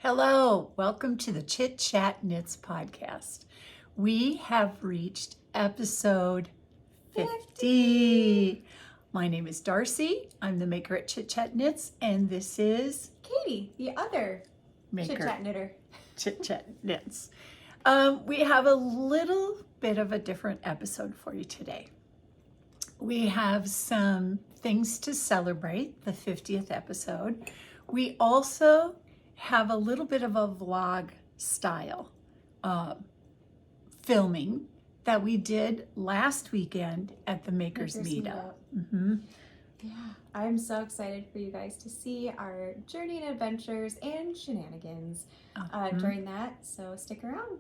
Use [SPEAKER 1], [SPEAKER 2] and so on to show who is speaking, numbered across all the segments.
[SPEAKER 1] Hello, welcome to the Chit Chat Knits podcast. We have reached episode 50. My name is Darcy. I'm the maker at Chit Chat Knits, and this is
[SPEAKER 2] Katie, the other
[SPEAKER 1] maker
[SPEAKER 2] Chit Chat knitter.
[SPEAKER 1] Chit Chat Knits. We have a little bit of a different episode for you today. We have some things to celebrate the 50th episode. We also have a little bit of a vlog style filming that we did last weekend at the Makers Meetup. Mm-hmm.
[SPEAKER 2] Yeah, I'm so excited for you guys to see our journey and adventures and shenanigans during that, so stick around.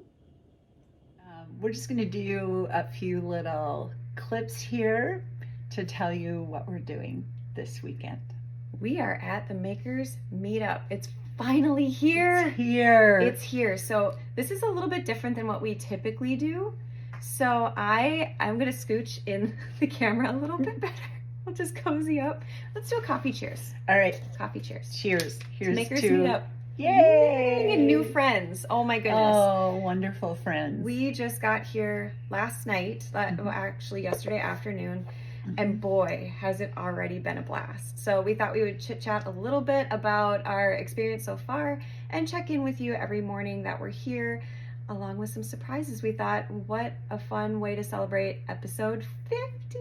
[SPEAKER 1] We're just going to do a few little clips here to tell you what we're doing this weekend.
[SPEAKER 2] We are at the Makers Meetup. It's finally here.
[SPEAKER 1] It's here.
[SPEAKER 2] So this is a little bit different than what we typically do. So I'm gonna scooch in the camera a little bit better. I'll just cozy up. Let's do a coffee cheers.
[SPEAKER 1] All right.
[SPEAKER 2] Coffee cheers.
[SPEAKER 1] Cheers. Here's
[SPEAKER 2] Makers
[SPEAKER 1] to
[SPEAKER 2] Meetup.
[SPEAKER 1] Yay!
[SPEAKER 2] And new friends. Oh my goodness.
[SPEAKER 1] Oh, wonderful friends.
[SPEAKER 2] We just got here last night, well, actually yesterday afternoon. And boy, has it already been a blast. So we thought we would chit chat a little bit about our experience so far and check in with you every morning that we're here, along with some surprises. We thought, what a fun way to celebrate episode 50.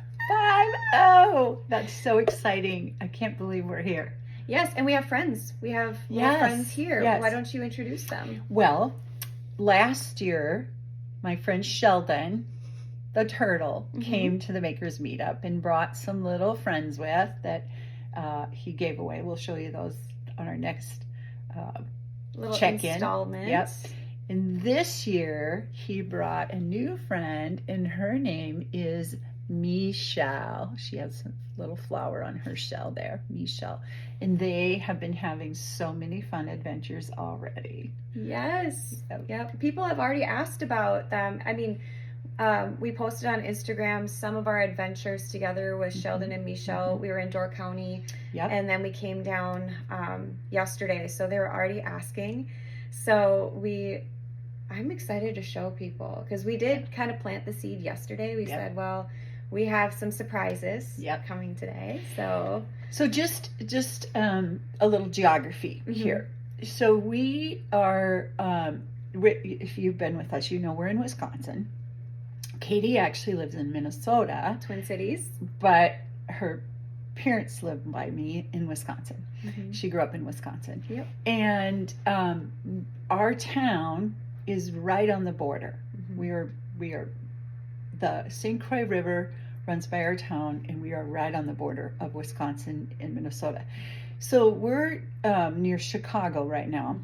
[SPEAKER 1] 50. That's so exciting. I can't believe we're here.
[SPEAKER 2] Yes, and we have friends. We have friends here. Yes. Why don't you introduce them?
[SPEAKER 1] Well, last year, my friend Sheldon, the turtle, came to the Makers Meetup and brought some little friends with that he gave away. We'll show you those on our next
[SPEAKER 2] little
[SPEAKER 1] check-in.
[SPEAKER 2] Installment.
[SPEAKER 1] Yep. And this year, he brought a new friend, and her name is Michelle. She has a little flower on her shell there, Michelle. And they have been having so many fun adventures already.
[SPEAKER 2] Yes. Yep. People have already asked about them. I mean, we posted on Instagram some of our adventures together with Sheldon and Michelle. We were in Door County, and then we came down yesterday, so they were already asking. So I'm excited to show people, because we did kind of plant the seed yesterday. We said, well, we have some surprises coming today. So just a little geography here. So we are, if you've been with us, you know we're in Wisconsin. Katie actually lives in Minnesota. Twin Cities.
[SPEAKER 1] But her parents live by me in Wisconsin. She grew up in Wisconsin.
[SPEAKER 2] Yep.
[SPEAKER 1] And our town is right on the border. We are the St. Croix River runs by our town, and we are right on the border of Wisconsin and Minnesota. So we're near Chicago right now.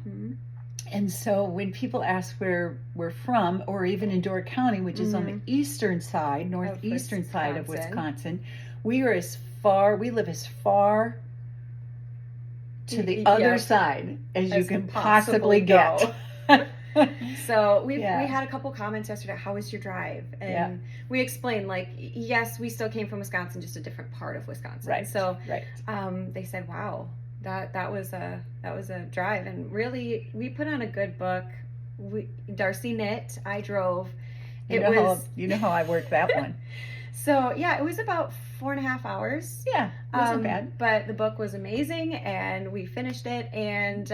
[SPEAKER 1] And so when people ask where we're from, or even in Door County, which is on the eastern side, northeastern side of Wisconsin, we live as far to the other side as you can possibly get.
[SPEAKER 2] So we had a couple comments yesterday. How was your drive? And we explained, like, yes, we still came from Wisconsin, just a different part of Wisconsin.
[SPEAKER 1] Right.
[SPEAKER 2] So they said, wow. That was a drive, and really we put on a good book. Darcy knit, I drove.
[SPEAKER 1] You know how I worked that one.
[SPEAKER 2] So it was about 4.5 hours.
[SPEAKER 1] Yeah, it wasn't bad.
[SPEAKER 2] But the book was amazing, and we finished it. And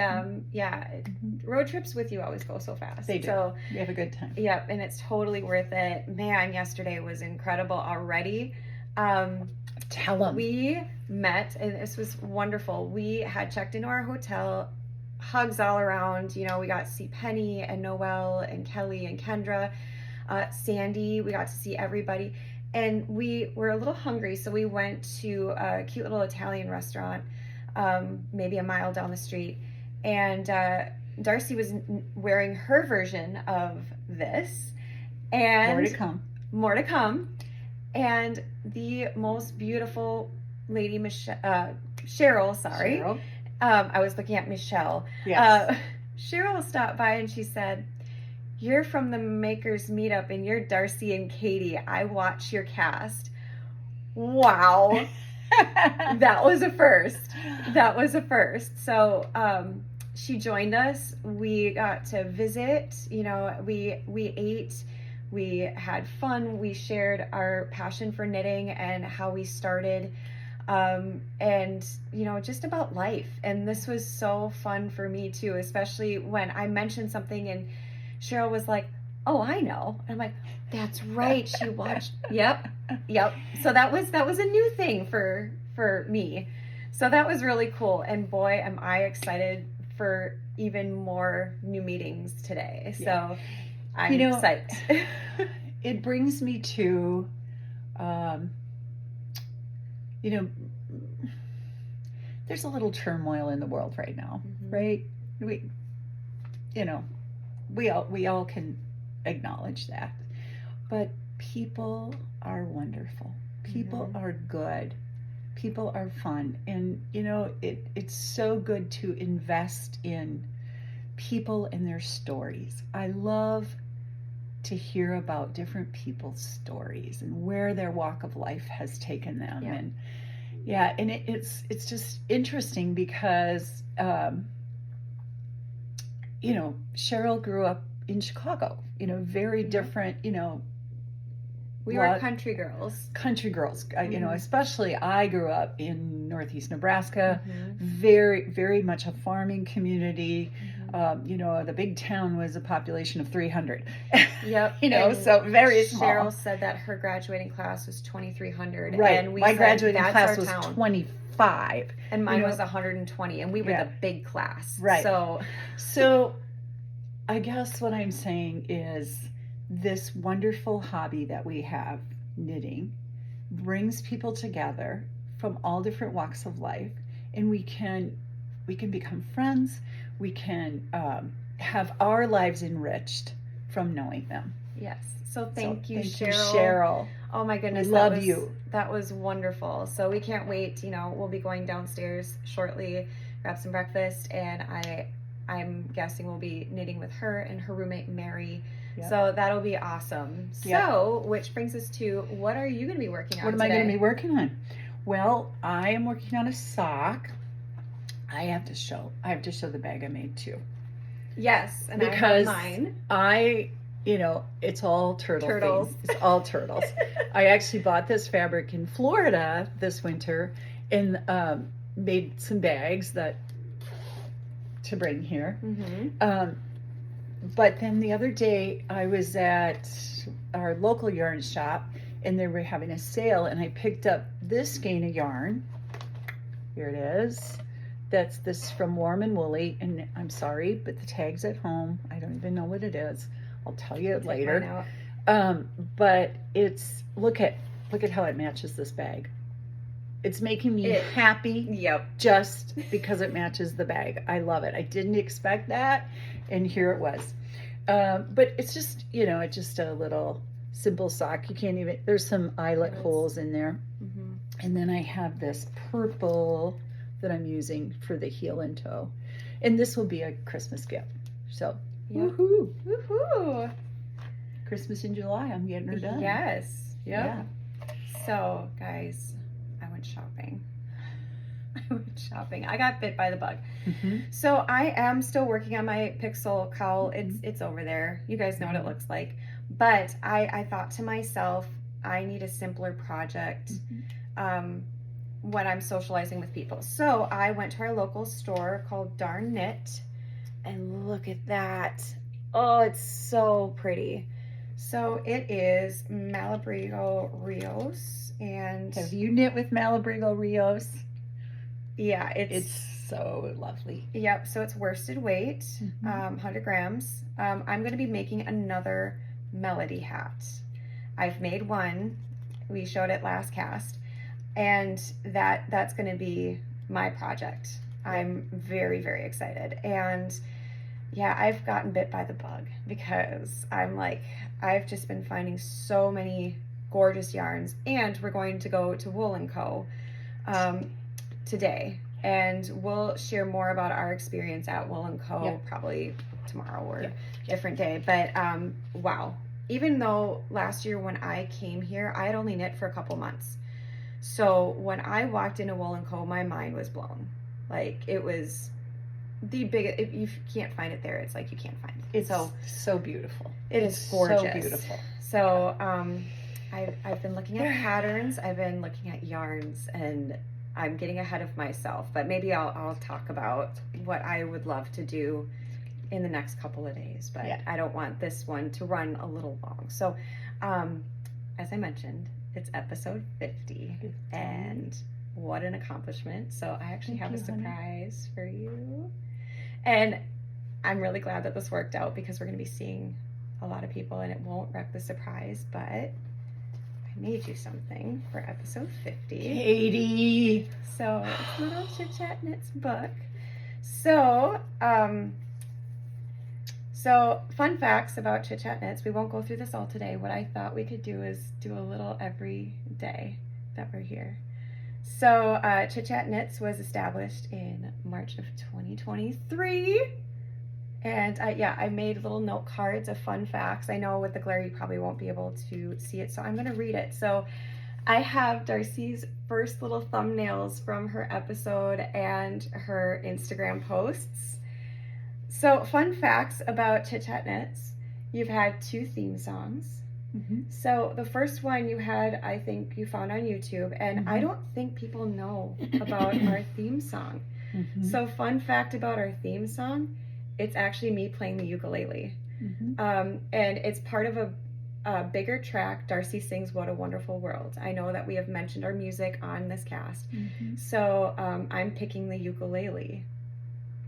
[SPEAKER 2] road trips with you always go so fast.
[SPEAKER 1] They do. So we have a good time.
[SPEAKER 2] Yep, and it's totally worth it. Man, yesterday was incredible already.
[SPEAKER 1] Tell them.
[SPEAKER 2] We met, and this was wonderful. We had checked into our hotel, hugs all around. You know, we got to see Penny and Noelle and Kelly and Kendra, Sandy. We got to see everybody, and we were a little hungry, so we went to a cute little Italian restaurant, maybe a mile down the street, and Darcy was wearing her version of this, and more to come. And the most beautiful lady, Cheryl. I was looking at Michelle.
[SPEAKER 1] Yes.
[SPEAKER 2] Cheryl stopped by and she said, "You're from the Makers Meetup and you're Darcy and Katie. I watch your cast." Wow. That was a first. So she joined us. We got to visit, you know, we ate, we had fun, we shared our passion for knitting and how we started, and, you know, just about life. And this was so fun for me too, especially when I mentioned something and Cheryl was like, oh, I know. And I'm like, that's right. She watched. Yep. So that was a new thing for me. So that was really cool. And boy, am I excited for even more new meetings today. So I'm excited.
[SPEAKER 1] It brings me to, you know, there's a little turmoil in the world right now, right? We all can acknowledge that. But people are wonderful. People are good. People are fun. And, you know, it's so good to invest in people and their stories. I love to hear about different people's stories and where their walk of life has taken them. And it's just interesting because, you know, Cheryl grew up in Chicago, you know, very different, you know.
[SPEAKER 2] We were country girls.
[SPEAKER 1] You know, especially I grew up in Northeast Nebraska, very, very much a farming community. You know, the big town was a population of 300.
[SPEAKER 2] Yep.
[SPEAKER 1] You know, so very small.
[SPEAKER 2] Cheryl said that her graduating class was 2,300.
[SPEAKER 1] Right.
[SPEAKER 2] And
[SPEAKER 1] my graduating class was 25.
[SPEAKER 2] And mine was 120. And we were the big class.
[SPEAKER 1] Right.
[SPEAKER 2] So
[SPEAKER 1] I guess what I'm saying is this wonderful hobby that we have, knitting, brings people together from all different walks of life, and we can become friends. We can have our lives enriched from knowing them.
[SPEAKER 2] Yes. So thank you,
[SPEAKER 1] Cheryl.
[SPEAKER 2] Cheryl. Oh my goodness.
[SPEAKER 1] Love you.
[SPEAKER 2] That was wonderful. So we can't wait. You know, we'll be going downstairs shortly, grab some breakfast, and I'm guessing we'll be knitting with her and her roommate Mary. Yep. So that'll be awesome. So, which brings us to, what are you going to be working on today?
[SPEAKER 1] What am I going to be working on? Well, I am working on a sock. I have to show the bag I made too.
[SPEAKER 2] Yes, and
[SPEAKER 1] because
[SPEAKER 2] I have mine.
[SPEAKER 1] You know, it's all turtles. It's all turtles. I actually bought this fabric in Florida this winter and made some bags to bring here. But then the other day I was at our local yarn shop and they were having a sale, and I picked up this skein of yarn. Here it is. That's this from Warm and Woolly, and I'm sorry, but the tag's at home. I don't even know what it is. I'll tell you later. But it's look at how it matches this bag. It's making me happy.
[SPEAKER 2] Yep.
[SPEAKER 1] Just because it matches the bag. I love it. I didn't expect that, and here it was. But it's just, you know, it's just a little simple sock. You can't even, there's some eyelet holes in there. And then I have this purple that I'm using for the heel and toe. And this will be a Christmas gift. So,
[SPEAKER 2] woohoo.
[SPEAKER 1] Christmas in July, I'm getting her done.
[SPEAKER 2] Yes. Yep. Yeah. So, guys, I went shopping. I got bit by the bug. So I am still working on my pixel cowl. It's over there. You guys know what it looks like. But I thought to myself, I need a simpler project when I'm socializing with people. So I went to our local store called Darn Knit, and look at that. Oh, it's so pretty. So it is Malabrigo Rios. And
[SPEAKER 1] have you knit with Malabrigo Rios?
[SPEAKER 2] Yeah,
[SPEAKER 1] it's so lovely.
[SPEAKER 2] Yep. So it's worsted weight, 100 grams. I'm going to be making another melody hat. I've made one. We showed it last cast, and that's going to be my project. I'm very, very excited. And yeah, I've gotten bit by the bug because I've just been finding so many gorgeous yarns, and we're going to go to Wool & Co. Today, and we'll share more about our experience at Wool & Co. Probably tomorrow or different day. But wow, even though last year when I came here, I had only knit for a couple months. So when I walked into Wool & Co., my mind was blown. Like, it was the biggest. If you can't find it there, it's like you can't find it.
[SPEAKER 1] It's so beautiful.
[SPEAKER 2] It is gorgeous.
[SPEAKER 1] So beautiful.
[SPEAKER 2] So I've been looking at patterns. I've been looking at yarns, and I'm getting ahead of myself. But maybe I'll talk about what I would love to do in the next couple of days. But I don't want this one to run a little long. So as I mentioned, it's episode 50. And what an accomplishment. So I actually have a surprise for you. And I'm really glad that this worked out because we're going to be seeing a lot of people and it won't wreck the surprise, but I made you something for episode 50.
[SPEAKER 1] Katie!
[SPEAKER 2] So it's a little Chit Chat Knits book. So, fun facts about Chit Chat Knits. We won't go through this all today. What I thought we could do is do a little every day that we're here. So Chit Chat Knits was established in March of 2023. And I made little note cards of fun facts. I know with the glare you probably won't be able to see it, so I'm going to read it. So I have Darcy's first little thumbnails from her episode and her Instagram posts. So fun facts about Chit Chat Knits. You've had 2 theme songs. Mm-hmm. So the first one you had, I think you found on YouTube, and mm-hmm. I don't think people know about our theme song. Mm-hmm. So fun fact about our theme song, it's actually me playing the ukulele. Mm-hmm. And it's part of a bigger track, Darcy Sings What a Wonderful World. I know that we have mentioned our music on this cast. Mm-hmm. So I'm picking the ukulele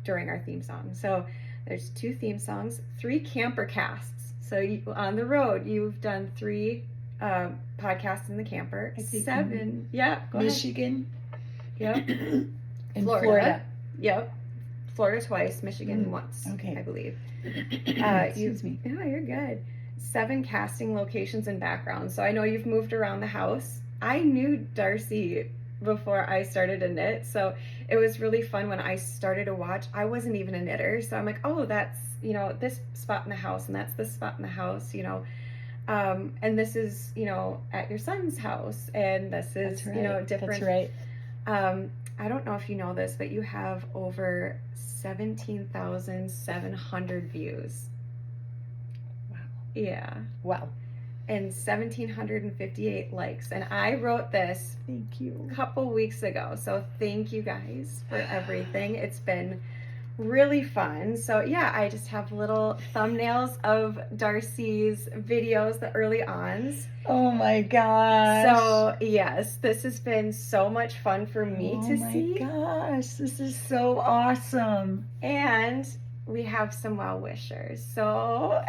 [SPEAKER 2] during our theme song. So there's 2 theme songs, 3 camper casts. So on the road, you've done 3 podcasts in the camper. 7. Yeah, go
[SPEAKER 1] Michigan.
[SPEAKER 2] Ahead. Yep.
[SPEAKER 1] And Florida.
[SPEAKER 2] Yep. Florida twice, Michigan once, I believe.
[SPEAKER 1] Excuse me.
[SPEAKER 2] No, you're good. 7 casting locations and backgrounds. So I know you've moved around the house. I knew Darcy before I started to knit, so it was really fun when I started to watch. I wasn't even a knitter, so I'm like, oh, that's, this spot in the house, and that's this spot in the house, and this is, at your son's house, and this is, different.
[SPEAKER 1] That's right.
[SPEAKER 2] I don't know if you know this, but you have over 17,700 views.
[SPEAKER 1] Wow.
[SPEAKER 2] Yeah.
[SPEAKER 1] Wow.
[SPEAKER 2] And 1,758 likes. And I wrote this a couple weeks ago. So thank you guys for everything. It's been really fun. So yeah, I just have little thumbnails of Darcy's videos, the early ons.
[SPEAKER 1] Oh my gosh.
[SPEAKER 2] So yes, this has been so much fun for me to see.
[SPEAKER 1] Oh my gosh, this is so awesome.
[SPEAKER 2] And we have some well wishers. So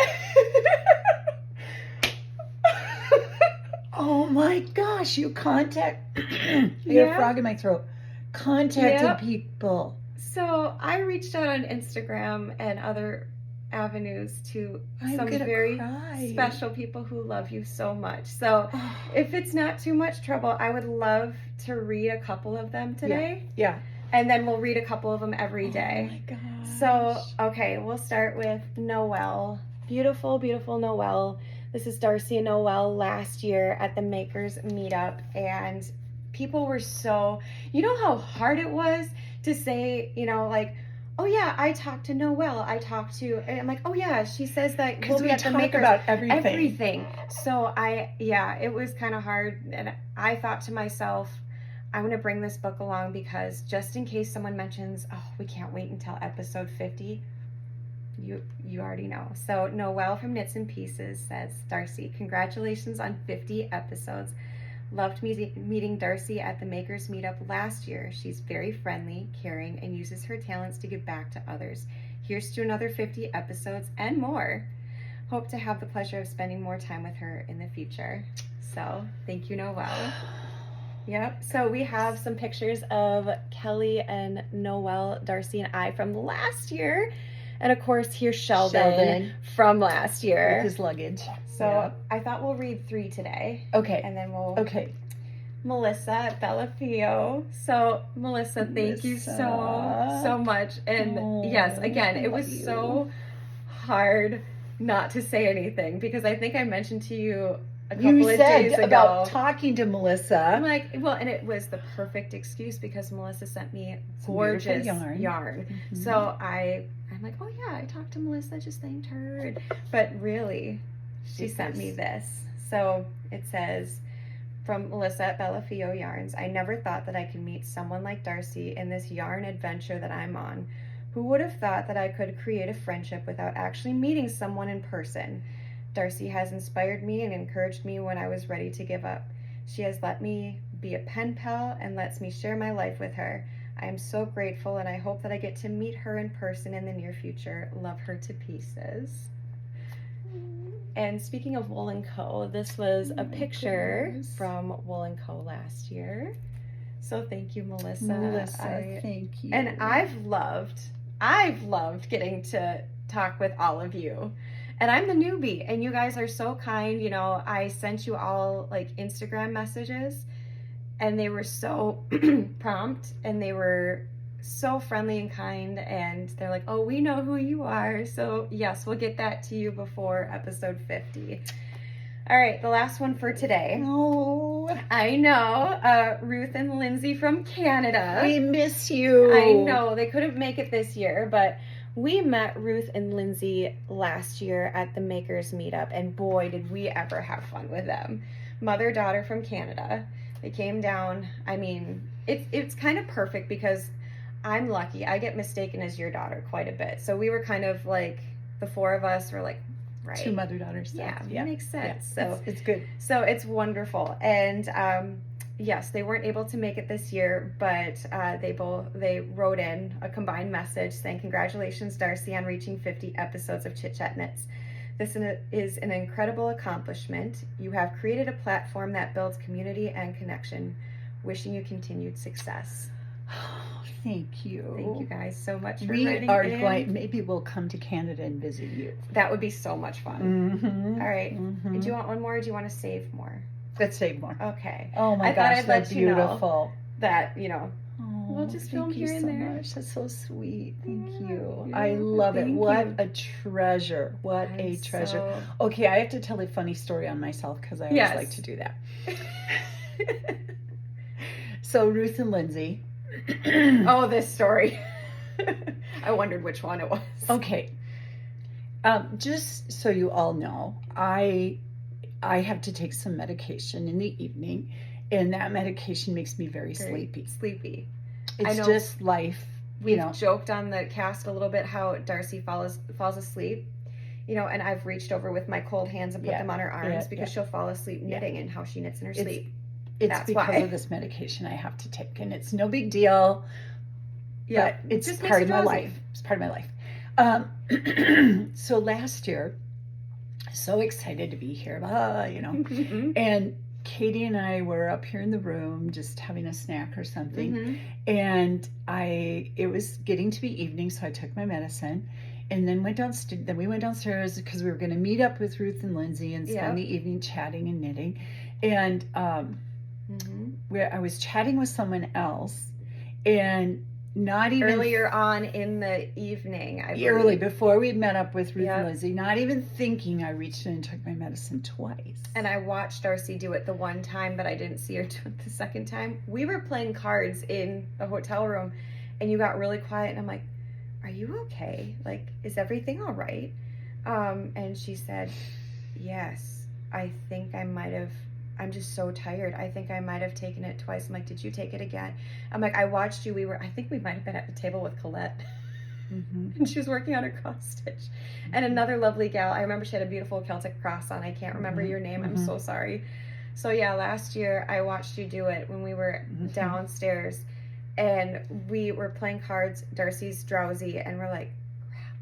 [SPEAKER 1] oh my gosh, you I got a frog in my throat. Contacted people.
[SPEAKER 2] So I reached out on Instagram and other avenues to some very special people who love you so much. So if it's not too much trouble, I would love to read a couple of them today.
[SPEAKER 1] Yeah.
[SPEAKER 2] And then we'll read a couple of them every day.
[SPEAKER 1] Oh my gosh.
[SPEAKER 2] So, okay, we'll start with Noelle. Beautiful, beautiful Noelle. This is Darcy and Noelle last year at the Makers meetup, and people were so, how hard it was to say, oh yeah, I talked to Noelle, and I'm like, oh yeah, she says that we'll be at the Makers
[SPEAKER 1] about everything.
[SPEAKER 2] So it was kind of hard, and I thought to myself, I'm going to bring this book along because just in case someone mentions, oh, we can't wait until episode 50, you already know. So Noelle from Knits and Pieces says, Darcy, congratulations on 50 episodes. Loved meeting Darcy at the Makers meetup last year. She's very friendly, caring, and uses her talents to give back to others. Here's to another 50 episodes and more. Hope to have the pleasure of spending more time with her in the future. So thank you, Noelle. Yep. So we have some pictures of Kelly and Noelle, Darcy, and I from last year. And of course, here's Sheldon from last year.
[SPEAKER 1] With his luggage.
[SPEAKER 2] So I thought we'll read 3 today.
[SPEAKER 1] Okay.
[SPEAKER 2] And then we'll...
[SPEAKER 1] Okay.
[SPEAKER 2] Melissa at Bellafio. So Melissa, thank you so much. And yes, again, it was so hard not to say anything because I think I mentioned to you a couple of days ago
[SPEAKER 1] about talking to Melissa.
[SPEAKER 2] I'm like, well, and it was the perfect excuse because Melissa sent me gorgeous yarn. Mm-hmm. So I'm like, oh yeah, I talked to Melissa, just thanked her. But really, she sent me this. So it says, from Melissa at Bella Fio Yarns, I never thought that I could meet someone like Darcy in this yarn adventure that I'm on. Who would have thought that I could create a friendship without actually meeting someone in person? Darcy has inspired me and encouraged me when I was ready to give up. She has let me be a pen pal and lets me share my life with her. I am so grateful, and I hope that I get to meet her in person in the near future. Love her to pieces. And speaking of Wool & Co., this was a picture from Wool & Co. last year. So thank you, Melissa.
[SPEAKER 1] Thank you.
[SPEAKER 2] And I've loved getting to talk with all of you. And I'm the newbie, and you guys are so kind. You know, I sent you all like Instagram messages, and they were so prompt, and they were so friendly and kind, and they're like, oh, we know who you are. So yes, we'll get that to you before episode 50. All right, the last one for today.
[SPEAKER 1] Oh,
[SPEAKER 2] I know, Ruth and Lindsay from Canada.
[SPEAKER 1] We miss you.
[SPEAKER 2] I know, they couldn't make it this year, but we met Ruth and Lindsay last year at the Makers Meetup, and boy, did we ever have fun with them. Mother-daughter from Canada. They came down. I mean, it's kind of perfect because I'm lucky. I get mistaken as your daughter quite a bit. So we were kind of like, the four of us were like, right.
[SPEAKER 1] Two mother-daughters.
[SPEAKER 2] Yeah, it makes sense.
[SPEAKER 1] Yeah.
[SPEAKER 2] So
[SPEAKER 1] it's good.
[SPEAKER 2] So it's wonderful. And yes, they weren't able to make it this year, but they wrote in a combined message saying, congratulations, Darcy, on reaching 50 episodes of Chit Chat Knits. This is an incredible accomplishment. You have created a platform that builds community and connection. Wishing you continued success.
[SPEAKER 1] Thank you.
[SPEAKER 2] Thank you guys so much for
[SPEAKER 1] We
[SPEAKER 2] writing
[SPEAKER 1] are
[SPEAKER 2] in.
[SPEAKER 1] going, maybe we'll come to Canada and visit you.
[SPEAKER 2] That would be so much fun.
[SPEAKER 1] Mm-hmm.
[SPEAKER 2] All right.
[SPEAKER 1] Mm-hmm.
[SPEAKER 2] Do you want one more, or do you want to save more?
[SPEAKER 1] Let's save more.
[SPEAKER 2] Okay.
[SPEAKER 1] Oh my
[SPEAKER 2] I
[SPEAKER 1] gosh,
[SPEAKER 2] thought I'd
[SPEAKER 1] they're
[SPEAKER 2] let you know
[SPEAKER 1] beautiful.
[SPEAKER 2] That, you know,
[SPEAKER 1] Oh,
[SPEAKER 2] we'll just film
[SPEAKER 1] thank you
[SPEAKER 2] here and
[SPEAKER 1] so
[SPEAKER 2] there.
[SPEAKER 1] much. That's so sweet. Thank
[SPEAKER 2] Yeah,
[SPEAKER 1] you.
[SPEAKER 2] you're
[SPEAKER 1] I
[SPEAKER 2] welcome.
[SPEAKER 1] love it.
[SPEAKER 2] Thank
[SPEAKER 1] What
[SPEAKER 2] you.
[SPEAKER 1] a treasure. What a treasure.
[SPEAKER 2] So...
[SPEAKER 1] Okay, I have to tell a funny story on myself because I always like to do that. So Ruth and Lindsay.
[SPEAKER 2] Oh, this story. I wondered which one it was.
[SPEAKER 1] Okay. Just so you all know, I have to take some medication in the evening, and that medication makes me very sleepy.
[SPEAKER 2] Sleepy.
[SPEAKER 1] It's just life.
[SPEAKER 2] We've joked on the cast a little bit how Darcy falls asleep, you know, and I've reached over with my cold hands and put them on her arms because she'll fall asleep knitting and how she knits in her sleep.
[SPEAKER 1] It's because of this medication I have to take, and it's no big deal. Yeah, but it's just part of my life. It's part of my life. So last year, so excited to be here, you know, and Katie and I were up here in the room just having a snack or something, and it was getting to be evening, so I took my medicine, and then went downstairs. Then we went downstairs because we were going to meet up with Ruth and Lindsay and spend the evening chatting and knitting, and I was chatting with someone else, and not even
[SPEAKER 2] earlier on in the evening,
[SPEAKER 1] early before we met up with Ruth and Lindsay, not even thinking, I reached in and took my medicine twice.
[SPEAKER 2] And I watched Darcy do it the one time, but I didn't see her do it the second time. We were playing cards in the hotel room, and you got really quiet, and I'm like, are you okay? Like, is everything all right? And she said, yes, I think I might have. I'm just so tired. I think I might have taken it twice. I'm like, did you take it again? I'm like, I watched you. I think we might have been at the table with Colette. And she was working on her cross stitch. And another lovely gal. I remember she had a beautiful Celtic cross on. I can't remember your name. I'm so sorry. So yeah, last year I watched you do it when we were downstairs. And we were playing cards. Darcy's drowsy. And we're like, crap,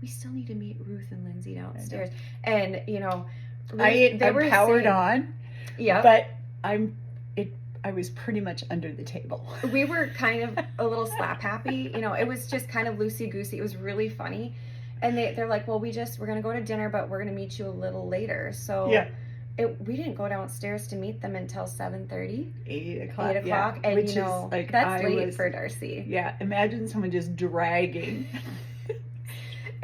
[SPEAKER 2] we still need to meet Ruth and Lindsay downstairs. And, you know,
[SPEAKER 1] I powered on.
[SPEAKER 2] Yeah,
[SPEAKER 1] but I was pretty much under the table.
[SPEAKER 2] We were kind of a little slap happy, you know. It was just kind of loosey goosey. It was really funny, and they're like, "Well, we're gonna go to dinner, but we're gonna meet you a little later." So we didn't go downstairs to meet them until 7:30, 8 o'clock. 8 o'clock, and which, you know, like, that's late for Darcy.
[SPEAKER 1] Yeah, imagine someone just dragging.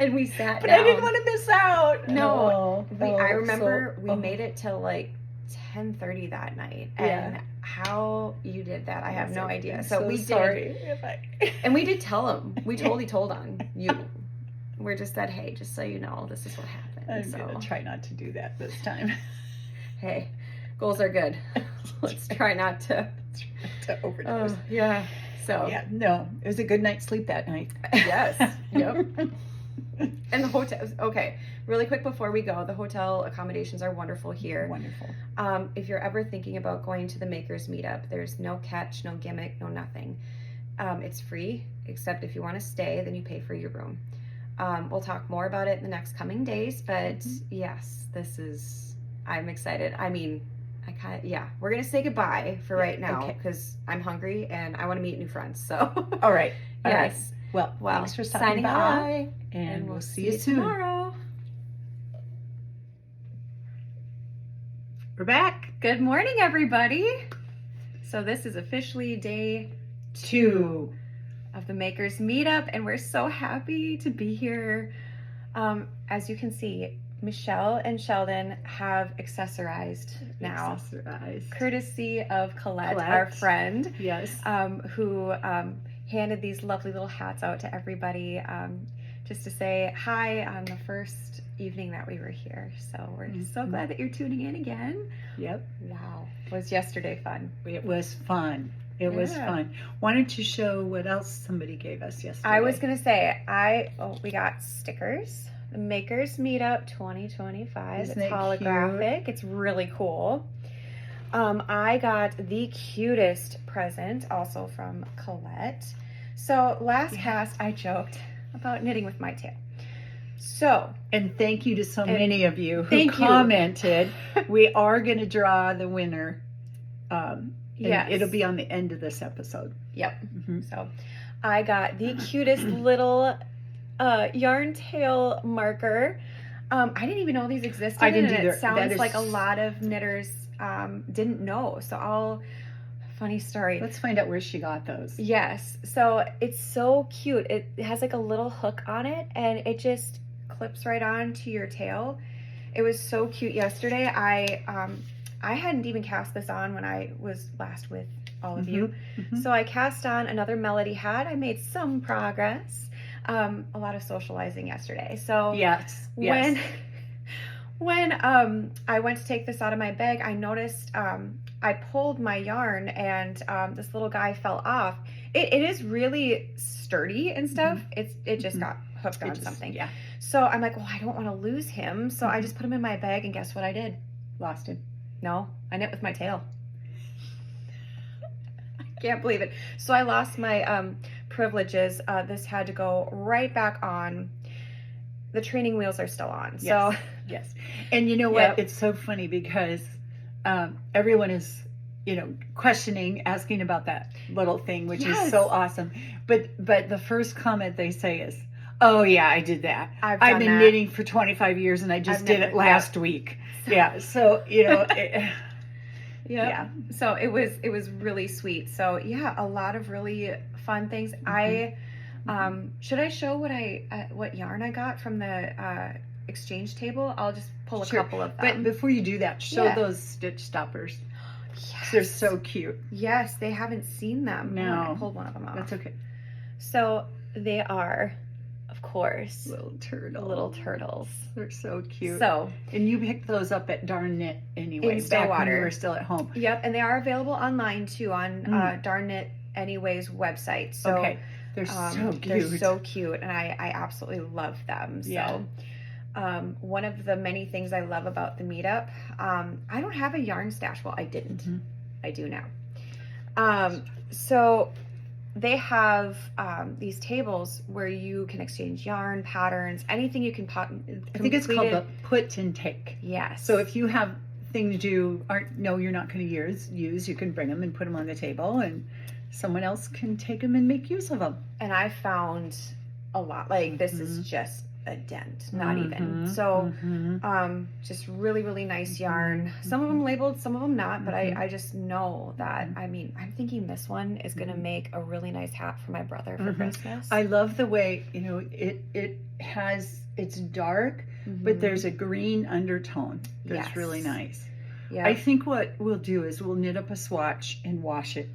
[SPEAKER 2] And we sat
[SPEAKER 1] but
[SPEAKER 2] down.
[SPEAKER 1] I didn't want to miss out.
[SPEAKER 2] No, I remember we made it till like 10:30 that night. And how you did that, I have no idea. So we
[SPEAKER 1] sorry
[SPEAKER 2] did. And we did tell him. We totally told on you. We're just said, hey, just so you know, this is what happened.
[SPEAKER 1] I'm going to try not to do that this time.
[SPEAKER 2] Hey, goals are good. Let's try not to
[SPEAKER 1] overdose.
[SPEAKER 2] Yeah. So
[SPEAKER 1] yeah, no, it was a good night's sleep that night.
[SPEAKER 2] Yes. Yep. And the hotels. Okay, really quick before we go, the hotel accommodations are wonderful here.
[SPEAKER 1] Wonderful.
[SPEAKER 2] If you're ever thinking about going to the Makers Meetup, there's no catch, no gimmick, no nothing. It's free, except if you want to stay, then you pay for your room. We'll talk more about it in the next coming days, but yes, I'm excited. I mean, we're going to say goodbye for right now because I'm hungry and I want to meet new friends. So,
[SPEAKER 1] all right.
[SPEAKER 2] Yes.
[SPEAKER 1] Well, thanks for stopping by, and we'll see you soon.
[SPEAKER 2] Tomorrow.
[SPEAKER 1] We're back.
[SPEAKER 2] Good morning, everybody. So this is officially day
[SPEAKER 1] 2
[SPEAKER 2] of the Makers Meetup, and we're so happy to be here. As you can see, Michelle and Sheldon have accessorized now, courtesy of Colette, our friend.
[SPEAKER 1] Yes.
[SPEAKER 2] Who handed these lovely little hats out to everybody, just to say hi on the first evening that we were here. So we're so glad that you're tuning in again.
[SPEAKER 1] Yep.
[SPEAKER 2] Wow. Was yesterday fun?
[SPEAKER 1] It was fun. It was fun. Wanted to show what else somebody gave us yesterday.
[SPEAKER 2] I was going to say, we got stickers. The Makers Meetup 2025.
[SPEAKER 1] Isn't
[SPEAKER 2] it's holographic. Cute? It's really cool. I got the cutest present also from Colette. So last cast, I joked about knitting with my tail. So,
[SPEAKER 1] and thank you to so many of you who commented. We are going to draw the winner. Yes. It'll be on the end of this episode.
[SPEAKER 2] Yep. Mm-hmm. So I got the cutest little yarn tail marker. I didn't even know these existed.
[SPEAKER 1] I didn't either.
[SPEAKER 2] It sounds like a lot of knitters didn't know. So funny story.
[SPEAKER 1] Let's find out where she got those.
[SPEAKER 2] Yes. So it's so cute. It has like a little hook on it and it just clips right on to your tail. It was so cute yesterday. I hadn't even cast this on when I was last with all of you. Mm-hmm. So I cast on another Melody hat. I made some progress. A lot of socializing yesterday. So when I went to take this out of my bag, I noticed I pulled my yarn and this little guy fell off. It is really sturdy and stuff. It just got hooked on something. Yeah. So I'm like, well, I don't want to lose him. So I just put him in my bag, and guess what I did?
[SPEAKER 1] Lost him.
[SPEAKER 2] No, I knit with my tail. I can't believe it. So I lost my privileges. This had to go right back on. The training wheels are still on. So
[SPEAKER 1] yes. And you know what? It's so funny because everyone is, questioning, asking about that little thing, which is so awesome. But the first comment they say is, oh yeah, I did that. I've been knitting for 25 years and I just did it last week. Yeah. So,
[SPEAKER 2] yeah. So it was really sweet. So yeah, a lot of really fun things. Should I show what yarn I got from the exchange table? I'll just pull a couple of them.
[SPEAKER 1] But before you do that, show those stitch stoppers. Yes. They're so cute.
[SPEAKER 2] Yes, they haven't seen them.
[SPEAKER 1] No.
[SPEAKER 2] I pulled one of them off.
[SPEAKER 1] That's okay.
[SPEAKER 2] So they are, of course,
[SPEAKER 1] little turtles. They're so cute.
[SPEAKER 2] So,
[SPEAKER 1] and you picked those up at Darn Knit anyway,
[SPEAKER 2] in Stillwater.
[SPEAKER 1] Back when you were still at home.
[SPEAKER 2] Yep, and they are available online too on Darn Knit Anyway's website. So
[SPEAKER 1] okay. They're so cute.
[SPEAKER 2] They're so cute, and I absolutely love them. So, one of the many things I love about the meetup, I don't have a yarn stash. Well, I didn't. Mm-hmm. I do now. So they have these tables where you can exchange yarn, patterns, anything you can pop.
[SPEAKER 1] I think it's called the put and take.
[SPEAKER 2] Yes.
[SPEAKER 1] So if you have things you're not going to use, you can bring them and put them on the table, and someone else can take them and make use of them.
[SPEAKER 2] And I found a lot. Like this is just a dent, not even. So just really, really nice yarn. Some of them labeled, some of them not, but I just know that, I'm thinking this one is going to make a really nice hat for my brother for Christmas.
[SPEAKER 1] I love the way, it's dark, but there's a green undertone that's really nice.
[SPEAKER 2] Yeah.
[SPEAKER 1] I think what we'll do is we'll knit up a swatch and wash it.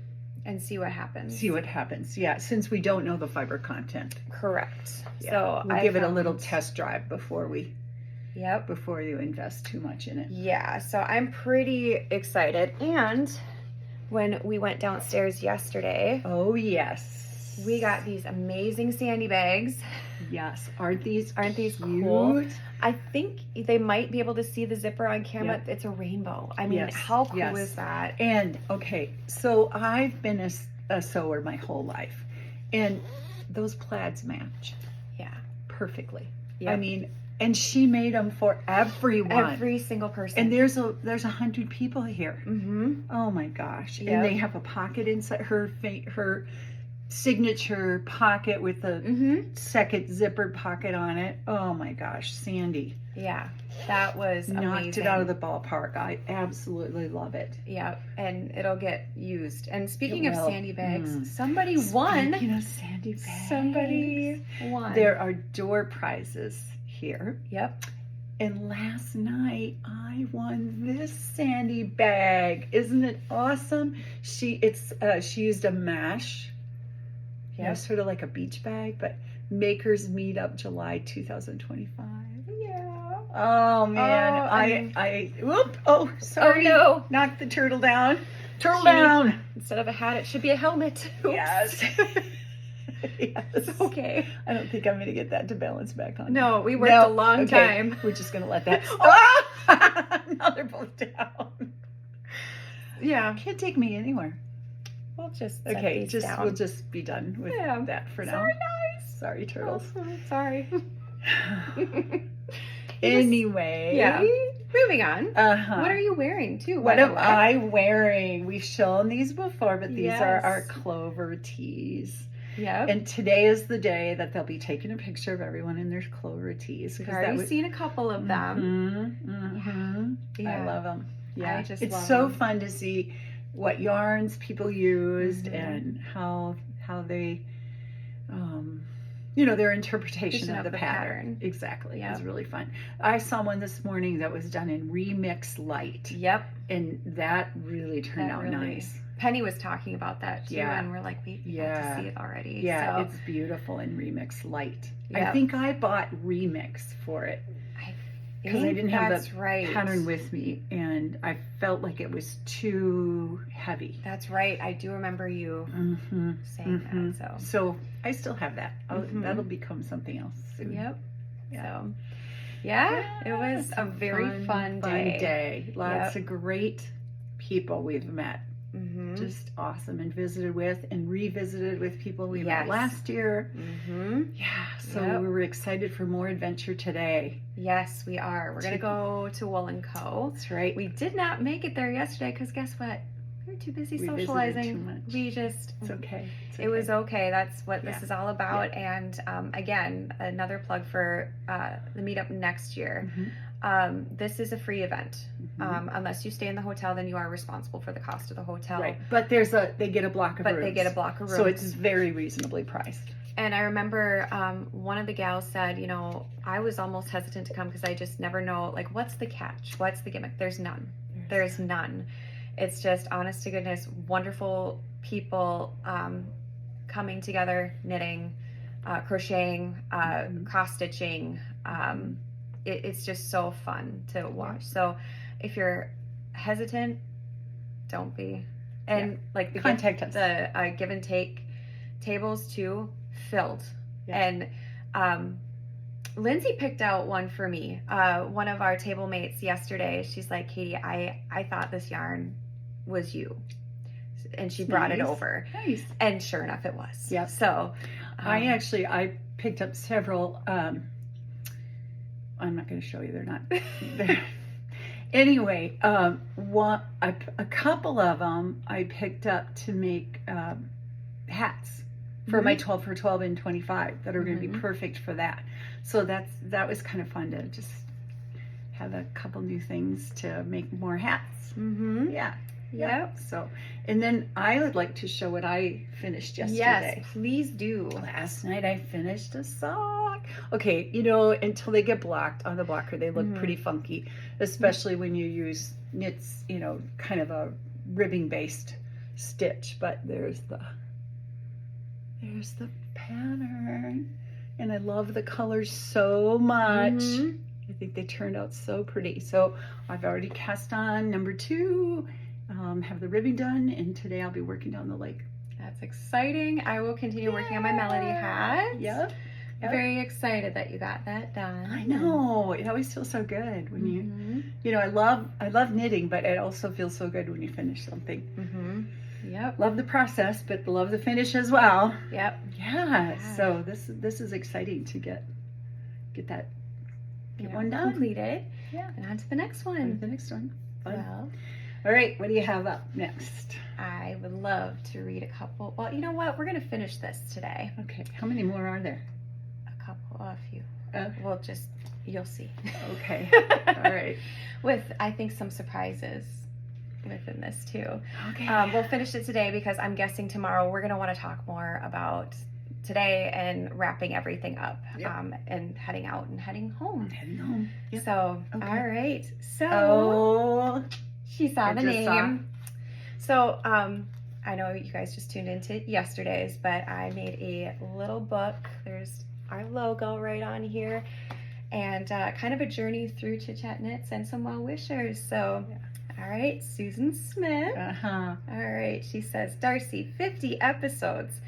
[SPEAKER 2] And see what happens.
[SPEAKER 1] Yeah, since we don't know the fiber content.
[SPEAKER 2] Correct.
[SPEAKER 1] Yeah.
[SPEAKER 2] So
[SPEAKER 1] we'll give it a little test drive before you invest too much in it.
[SPEAKER 2] Yeah, so I'm pretty excited. And when we went downstairs yesterday.
[SPEAKER 1] Oh, yes.
[SPEAKER 2] We got these amazing sandy bags.
[SPEAKER 1] Yes. Aren't these
[SPEAKER 2] cool? I think they might be able to see the zipper on camera. Yep. It's a rainbow. I mean, how cool is that?
[SPEAKER 1] And, okay, so I've been a sewer my whole life. And those plaids match.
[SPEAKER 2] Yeah.
[SPEAKER 1] Perfectly.
[SPEAKER 2] Yep.
[SPEAKER 1] I mean, and she made them for everyone.
[SPEAKER 2] Every single person.
[SPEAKER 1] And there's 100 people here.
[SPEAKER 2] Mm-hmm.
[SPEAKER 1] Oh, my gosh.
[SPEAKER 2] Yep.
[SPEAKER 1] And they have a pocket inside her signature pocket with the second zippered pocket on it. Oh my gosh, Sandy.
[SPEAKER 2] Yeah, that was
[SPEAKER 1] knocked
[SPEAKER 2] amazing.
[SPEAKER 1] It out of the ballpark. I absolutely love it.
[SPEAKER 2] Yeah, and it'll get used. And speaking of sandy bags, somebody won.
[SPEAKER 1] Speaking of sandy bags,
[SPEAKER 2] somebody won.
[SPEAKER 1] There are door prizes here.
[SPEAKER 2] Yep.
[SPEAKER 1] And last night I won this sandy bag. Isn't it awesome? She used a mesh. Yeah, sort of like a beach bag, but Makers Meetup July 2025.
[SPEAKER 2] Yeah.
[SPEAKER 1] Oh man, sorry.
[SPEAKER 2] Oh no,
[SPEAKER 1] knocked the turtle down. Down.
[SPEAKER 2] Instead of a hat, it should be a helmet. Oops.
[SPEAKER 1] Yes. Yes.
[SPEAKER 2] It's okay.
[SPEAKER 1] I don't think I'm going to get that to balance back on.
[SPEAKER 2] No, we worked a long time.
[SPEAKER 1] We're just going to let that. Now they're both down.
[SPEAKER 2] Yeah.
[SPEAKER 1] Can't take me anywhere.
[SPEAKER 2] We'll just
[SPEAKER 1] we'll just be done with that for now.
[SPEAKER 2] Sorry, guys.
[SPEAKER 1] Sorry, turtles.
[SPEAKER 2] Oh, sorry.
[SPEAKER 1] Anyway,
[SPEAKER 2] moving on. What are you wearing too?
[SPEAKER 1] What am I wearing? We've shown these before, but these are our clover tees.
[SPEAKER 2] Yeah.
[SPEAKER 1] And today is the day that they'll be taking a picture of everyone in their clover tees.
[SPEAKER 2] We've already seen a couple of
[SPEAKER 1] them.
[SPEAKER 2] Yeah.
[SPEAKER 1] I love them. Yeah,
[SPEAKER 2] it's
[SPEAKER 1] so fun to see what yarns people used and how they their interpretation of the pattern. Exactly. It was really fun. I saw one this morning that was done in Remix Light.
[SPEAKER 2] Yep.
[SPEAKER 1] And that really turned out nice.
[SPEAKER 2] Penny was talking about that too, and we're like, we got to see it already.
[SPEAKER 1] Yeah,
[SPEAKER 2] so.
[SPEAKER 1] It's beautiful in Remix Light.
[SPEAKER 2] Yep.
[SPEAKER 1] I think I bought Remix for it. Because I didn't have the pattern with me, and I felt like it was too heavy.
[SPEAKER 2] That's right. I do remember you saying that.
[SPEAKER 1] So I still have that. That'll become something else soon.
[SPEAKER 2] Yep. Yeah. So, it was a very fun day.
[SPEAKER 1] Lots of great people we've met. Just awesome, and visited with and revisited with people we met last year. So we were excited for more adventure today.
[SPEAKER 2] Yes, we are. We're gonna go to Wool & Co.
[SPEAKER 1] That's right.
[SPEAKER 2] We did not make it there yesterday because guess what? We were too busy socializing.
[SPEAKER 1] Too much. It's okay.
[SPEAKER 2] It was okay. That's what this is all about. And again, another plug for the meetup next year. This is a free event. Unless you stay in the hotel, then you are responsible for the cost of the hotel.
[SPEAKER 1] Right. But they get a block of rooms.
[SPEAKER 2] They get a block of rooms.
[SPEAKER 1] So it's very reasonably priced.
[SPEAKER 2] And I remember one of the gals said, I was almost hesitant to come because I just never know, like, what's the catch? What's the gimmick? There's none. There's none. It's just, honest to goodness, wonderful people coming together, knitting, crocheting, cross-stitching. It's just so fun to watch. So if you're hesitant, don't be. And like the
[SPEAKER 1] contact us.
[SPEAKER 2] The give and take tables too, filled. And Lindsay picked out one for me. One of our table mates yesterday, she's like, Katie, I thought this yarn was you. And she brought it over.
[SPEAKER 1] Nice.
[SPEAKER 2] And sure enough, it was.
[SPEAKER 1] Yeah.
[SPEAKER 2] So
[SPEAKER 1] I picked up several. I'm not going to show you. They're not there. Anyway, a couple of them I picked up to make hats for my 12 for 12 and 25 that are going to be perfect for that. So that was kind of fun to just have a couple new things to make more hats. Yeah.
[SPEAKER 2] Yep.
[SPEAKER 1] So, and then I would like to show what I finished yesterday.
[SPEAKER 2] Yes, please do.
[SPEAKER 1] Last night I finished a sock. Okay, you know, until they get blocked on the blocker, they look pretty funky, especially when you use knits, you know, kind of a ribbing based stitch. But there's the pattern, and I love the colors so much. I think they turned out so pretty. So I've already cast on number 2, have the ribbing done, and today I'll be working down the leg.
[SPEAKER 2] That's exciting. I will continue working on my melody hat.
[SPEAKER 1] Yep.
[SPEAKER 2] Very excited that you got that done.
[SPEAKER 1] I know. It always feels so good when you know, I love knitting, but it also feels so good when you finish something.
[SPEAKER 2] Yep.
[SPEAKER 1] Love the process, but love the finish as well.
[SPEAKER 2] Yep.
[SPEAKER 1] Yeah. So this is exciting to get one done.
[SPEAKER 2] Completed.
[SPEAKER 1] Yeah.
[SPEAKER 2] And on to the next one.
[SPEAKER 1] The next one. Fun.
[SPEAKER 2] Well,
[SPEAKER 1] all right. What do you have up next?
[SPEAKER 2] I would love to read a couple. Well, you know what? We're going to finish this today.
[SPEAKER 1] Okay. How many more are there?
[SPEAKER 2] A few. Well, you'll see.
[SPEAKER 1] Okay. All right.
[SPEAKER 2] With, I think, some surprises within this too.
[SPEAKER 1] Okay.
[SPEAKER 2] We'll finish it today because I'm guessing tomorrow we're going to want to talk more about today and wrapping everything up, and heading out and heading home.
[SPEAKER 1] Yep.
[SPEAKER 2] So,
[SPEAKER 1] okay.
[SPEAKER 2] All right. So, she saw the name. So, I know you guys just tuned into yesterday's, but I made a little book. There's our logo right on here, and kind of a journey through Chit Chat Knits and some well wishers. So, all right, Susan Smith. All right, she says, Darcy, 50 episodes.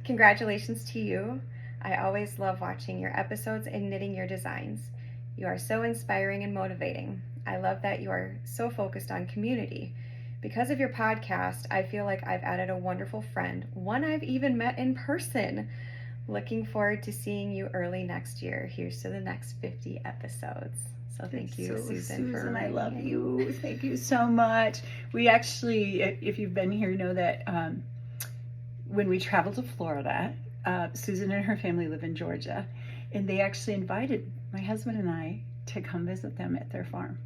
[SPEAKER 2] Congratulations to you. I always love watching your episodes and knitting your designs. You are so inspiring and motivating. I love that you are so focused on community. Because of your podcast, I feel like I've added a wonderful friend, one I've even met in person. Looking forward to seeing you early next year. Here's to the next 50 episodes. So thank you, Susan, for
[SPEAKER 1] I love you. Thank you so much. We actually, if you've been here, know that when we traveled to Florida, Susan and her family live in Georgia, and they actually invited my husband and I to come visit them at their farm.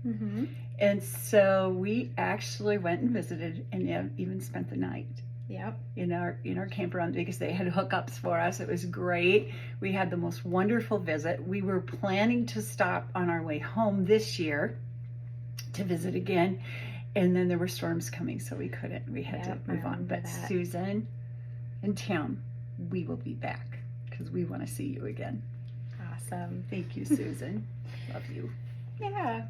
[SPEAKER 1] And so we actually went and visited and even spent the night.
[SPEAKER 2] Yep.
[SPEAKER 1] In our camper because they had hookups for us. It was great. We had the most wonderful visit. We were planning to stop on our way home this year to visit again, and then there were storms coming, so we couldn't. We had to move on. But Susan and Tim, we will be back because we want to see you again.
[SPEAKER 2] Awesome.
[SPEAKER 1] Thank you, Susan. Love you.
[SPEAKER 2] Yeah.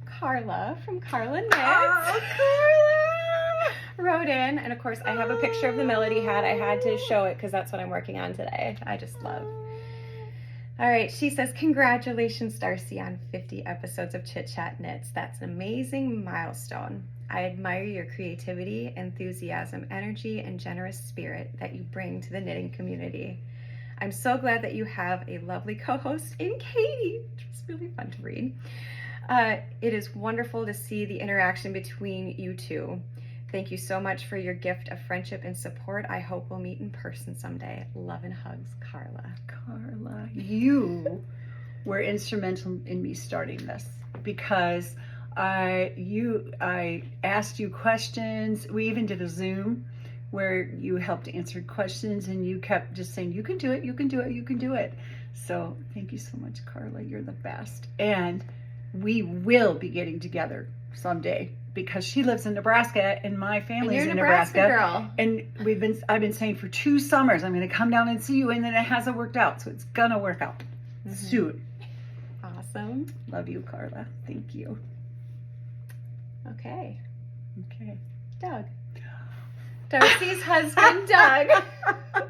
[SPEAKER 2] Carla from Carla Knits.
[SPEAKER 1] Oh, Carla!
[SPEAKER 2] Wrote in, and of course I have a picture of the melody hat. I had to show it because that's what I'm working on today. I just love. All right, she says, congratulations, Darcy, on 50 episodes of Chit Chat Knits. That's an amazing milestone. I admire your creativity, enthusiasm, energy, and generous spirit that you bring to the knitting community. I'm so glad that you have a lovely co-host in Katie, which was really fun to read. It is wonderful to see the interaction between you two. Thank you so much for your gift of friendship and support. I hope we'll meet in person someday. Love and hugs, Carla.
[SPEAKER 1] Carla, you were instrumental in me starting this because I asked you questions. We even did a Zoom where you helped answer questions, and you kept just saying, you can do it, you can do it, you can do it. So thank you so much, Carla. You're the best. And we will be getting together someday because she lives in Nebraska and my family's in Nebraska.
[SPEAKER 2] Girl.
[SPEAKER 1] And I've been saying for 2 summers, I'm going to come down and see you, and then it hasn't worked out. So it's going to work out soon.
[SPEAKER 2] Awesome.
[SPEAKER 1] Love you, Carla. Thank you.
[SPEAKER 2] Okay.
[SPEAKER 1] Doug.
[SPEAKER 2] Darcy's husband, Doug.
[SPEAKER 1] Oh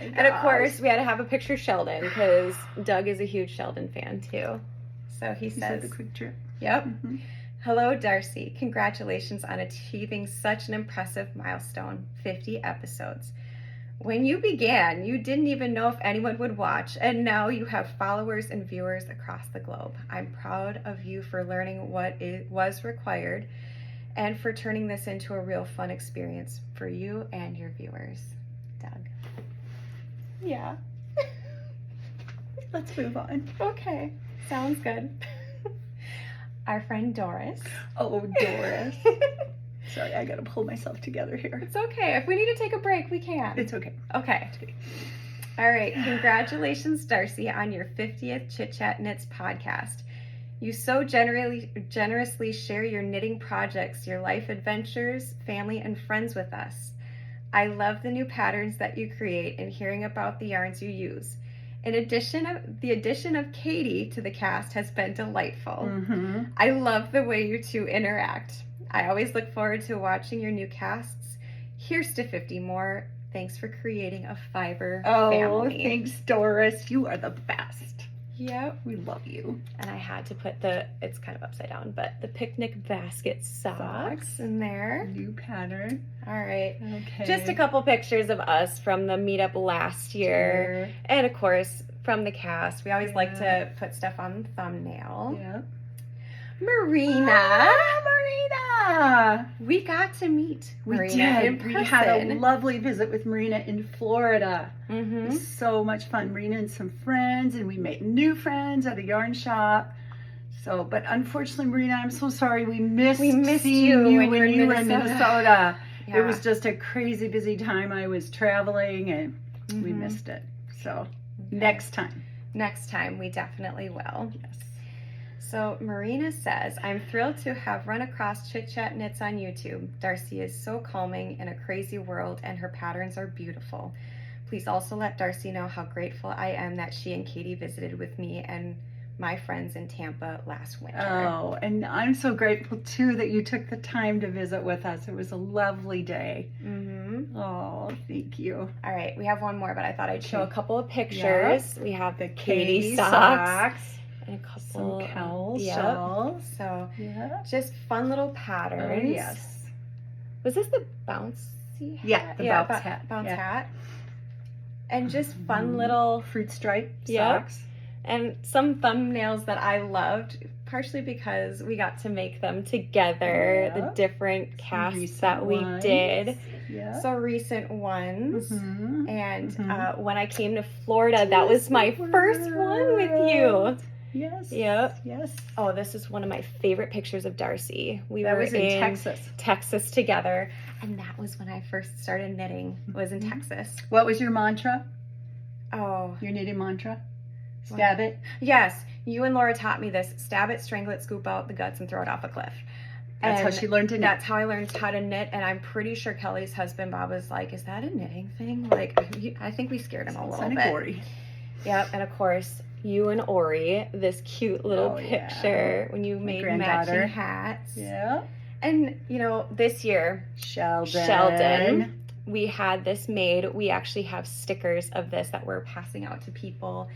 [SPEAKER 2] and of course, we had to have a picture of Sheldon because Doug is a huge Sheldon fan too. So he says,
[SPEAKER 1] the quick trip.
[SPEAKER 2] Yep. Hello, Darcy. Congratulations on achieving such an impressive milestone, 50 episodes. When you began, you didn't even know if anyone would watch, and now you have followers and viewers across the globe. I'm proud of you for learning what was required and for turning this into a real fun experience for you and your viewers. Doug. Yeah.
[SPEAKER 1] Let's move on.
[SPEAKER 2] Okay. Sounds good. Our friend Doris.
[SPEAKER 1] Oh, Doris. Sorry, I gotta pull myself together here.
[SPEAKER 2] It's okay. If we need to take a break, we can.
[SPEAKER 1] It's okay.
[SPEAKER 2] Okay. All right. Congratulations, Darcy, on your 50th Chit Chat Knits podcast. You so generously share your knitting projects, your life adventures, family, and friends with us. I love the new patterns that you create and hearing about the yarns you use. The addition of Katie to the cast has been delightful. Mm-hmm. I love the way you two interact. I always look forward to watching your new casts. Here's to 50 more. Thanks for creating a fiber family.
[SPEAKER 1] Oh, thanks, Doris. You are the best.
[SPEAKER 2] Yep.
[SPEAKER 1] We love you.
[SPEAKER 2] And I had to put it's kind of upside down, but the picnic basket socks in there.
[SPEAKER 1] New pattern.
[SPEAKER 2] All right.
[SPEAKER 1] Okay.
[SPEAKER 2] Just a couple pictures of us from the meetup last year. Sure. And of course, from the cast. We always like to put stuff on the thumbnail.
[SPEAKER 1] Yep.
[SPEAKER 2] Marina.
[SPEAKER 1] Marina.
[SPEAKER 2] We got to meet Marina in person.
[SPEAKER 1] We had a lovely visit with Marina in Florida. Mm-hmm. It was so much fun. Marina and some friends, and we made new friends at a yarn shop. So, but unfortunately, Marina, I'm so sorry. We missed seeing you when you were in Minnesota. Yeah. It was just a crazy busy time. I was traveling, and we missed it. So, next time.
[SPEAKER 2] Next time, we definitely will. Yes. So Marina says, I'm thrilled to have run across Chit Chat Knits on YouTube. Darcy is so calming in a crazy world and her patterns are beautiful. Please also let Darcy know how grateful I am that she and Katie visited with me and my friends in Tampa last winter.
[SPEAKER 1] Oh, and I'm so grateful too that you took the time to visit with us. It was a lovely day. Mm-hmm. Oh, thank you.
[SPEAKER 2] All right, we have one more, but I thought I'd show a couple of pictures.
[SPEAKER 1] Yep.
[SPEAKER 2] We have the Katie socks. And a couple
[SPEAKER 1] some cowls,
[SPEAKER 2] shells. So just fun little patterns.
[SPEAKER 1] Oh, yes.
[SPEAKER 2] Was this the bouncy hat?
[SPEAKER 1] Yeah, the bounce hat.
[SPEAKER 2] Bounce hat. And just fun little
[SPEAKER 1] fruit stripe socks.
[SPEAKER 2] And some thumbnails that I loved, partially because we got to make them together, the different casts that we did. Yeah. So recent ones. Mm-hmm. And when I came to Florida, that was my first one with you.
[SPEAKER 1] Yes.
[SPEAKER 2] Yep.
[SPEAKER 1] Yes.
[SPEAKER 2] Oh, this is one of my favorite pictures of Darcy. We were
[SPEAKER 1] in
[SPEAKER 2] Texas together, and that was when I first started knitting. Was in Texas.
[SPEAKER 1] What was your mantra?
[SPEAKER 2] Oh,
[SPEAKER 1] your knitting mantra? Stab it.
[SPEAKER 2] Yes, you and Laura taught me this. Stab it, strangle it, scoop out the guts, and throw it off a cliff.
[SPEAKER 1] That's how she learned to knit.
[SPEAKER 2] That's how I learned how to knit, and I'm pretty sure Kelly's husband Bob was like, "Is that a knitting thing?" Like, I think we scared him a little bit.
[SPEAKER 1] Gory.
[SPEAKER 2] Yep, and of course. You and Ori, this cute little picture when you made matching hats.
[SPEAKER 1] Yeah.
[SPEAKER 2] And, this year,
[SPEAKER 1] Sheldon,
[SPEAKER 2] we had this made. We actually have stickers of this that we're passing out to people.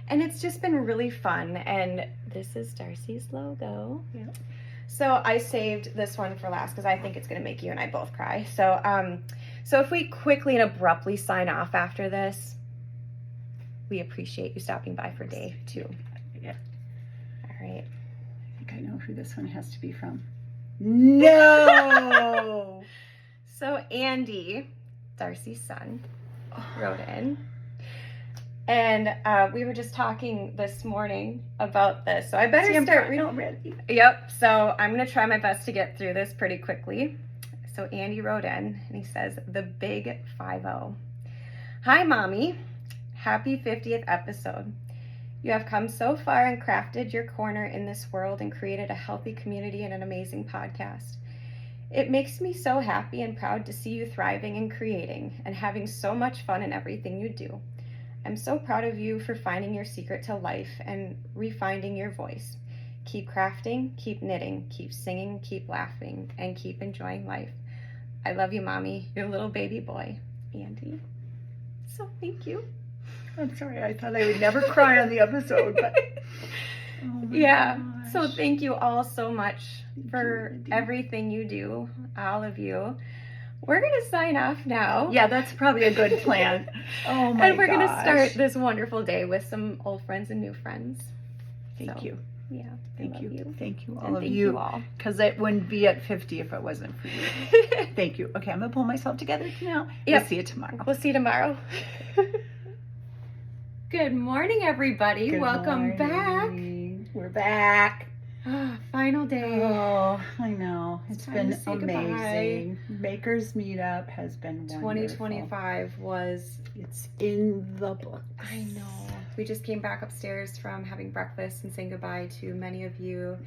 [SPEAKER 2] And it's just been really fun. And this is Darcy's logo. Yeah. So I saved this one for last because I think it's going to make you and I both cry. So, so if we quickly and abruptly sign off after this, we appreciate you stopping by for day 2.
[SPEAKER 1] Yeah.
[SPEAKER 2] All right.
[SPEAKER 1] I think I know who this one has to be from. No!
[SPEAKER 2] So Andy, Darcy's son, wrote in. And we were just talking this morning about this. So I better start reading already. Yep. So I'm going to try my best to get through this pretty quickly. So Andy wrote in and he says, the big 50. Hi, Mommy. Happy 50th episode. You have come so far and crafted your corner in this world and created a healthy community and an amazing podcast. It makes me so happy and proud to see you thriving and creating and having so much fun in everything you do. I'm so proud of you for finding your secret to life and refinding your voice. Keep crafting, keep knitting, keep singing, keep laughing, and keep enjoying life. I love you, Mommy, your little baby boy, Andy. So thank you.
[SPEAKER 1] I'm sorry, I thought I would never cry on the episode, but
[SPEAKER 2] gosh. So thank you all so much for everything you do, all of you. We're gonna sign off now.
[SPEAKER 1] Yeah, that's probably a good plan. Oh my gosh.
[SPEAKER 2] And we're gonna start this wonderful day with some old friends and new friends.
[SPEAKER 1] Thank you.
[SPEAKER 2] Yeah.
[SPEAKER 1] Thank you. Thank you, all
[SPEAKER 2] and
[SPEAKER 1] of
[SPEAKER 2] thank
[SPEAKER 1] you.
[SPEAKER 2] All.
[SPEAKER 1] Because it wouldn't be at 50 if it wasn't for you. Thank you. Okay, I'm gonna pull myself together now.
[SPEAKER 2] Yep.
[SPEAKER 1] We'll see you tomorrow.
[SPEAKER 2] We'll see you tomorrow. Good morning, everybody. Welcome back.
[SPEAKER 1] We're back.
[SPEAKER 2] Final day.
[SPEAKER 1] Oh, I know. It's
[SPEAKER 2] time
[SPEAKER 1] been
[SPEAKER 2] to say
[SPEAKER 1] amazing. Makers Meetup has been wonderful.
[SPEAKER 2] 2025 was...
[SPEAKER 1] It's in the books.
[SPEAKER 2] I know. We just came back upstairs from having breakfast and saying goodbye to many of you.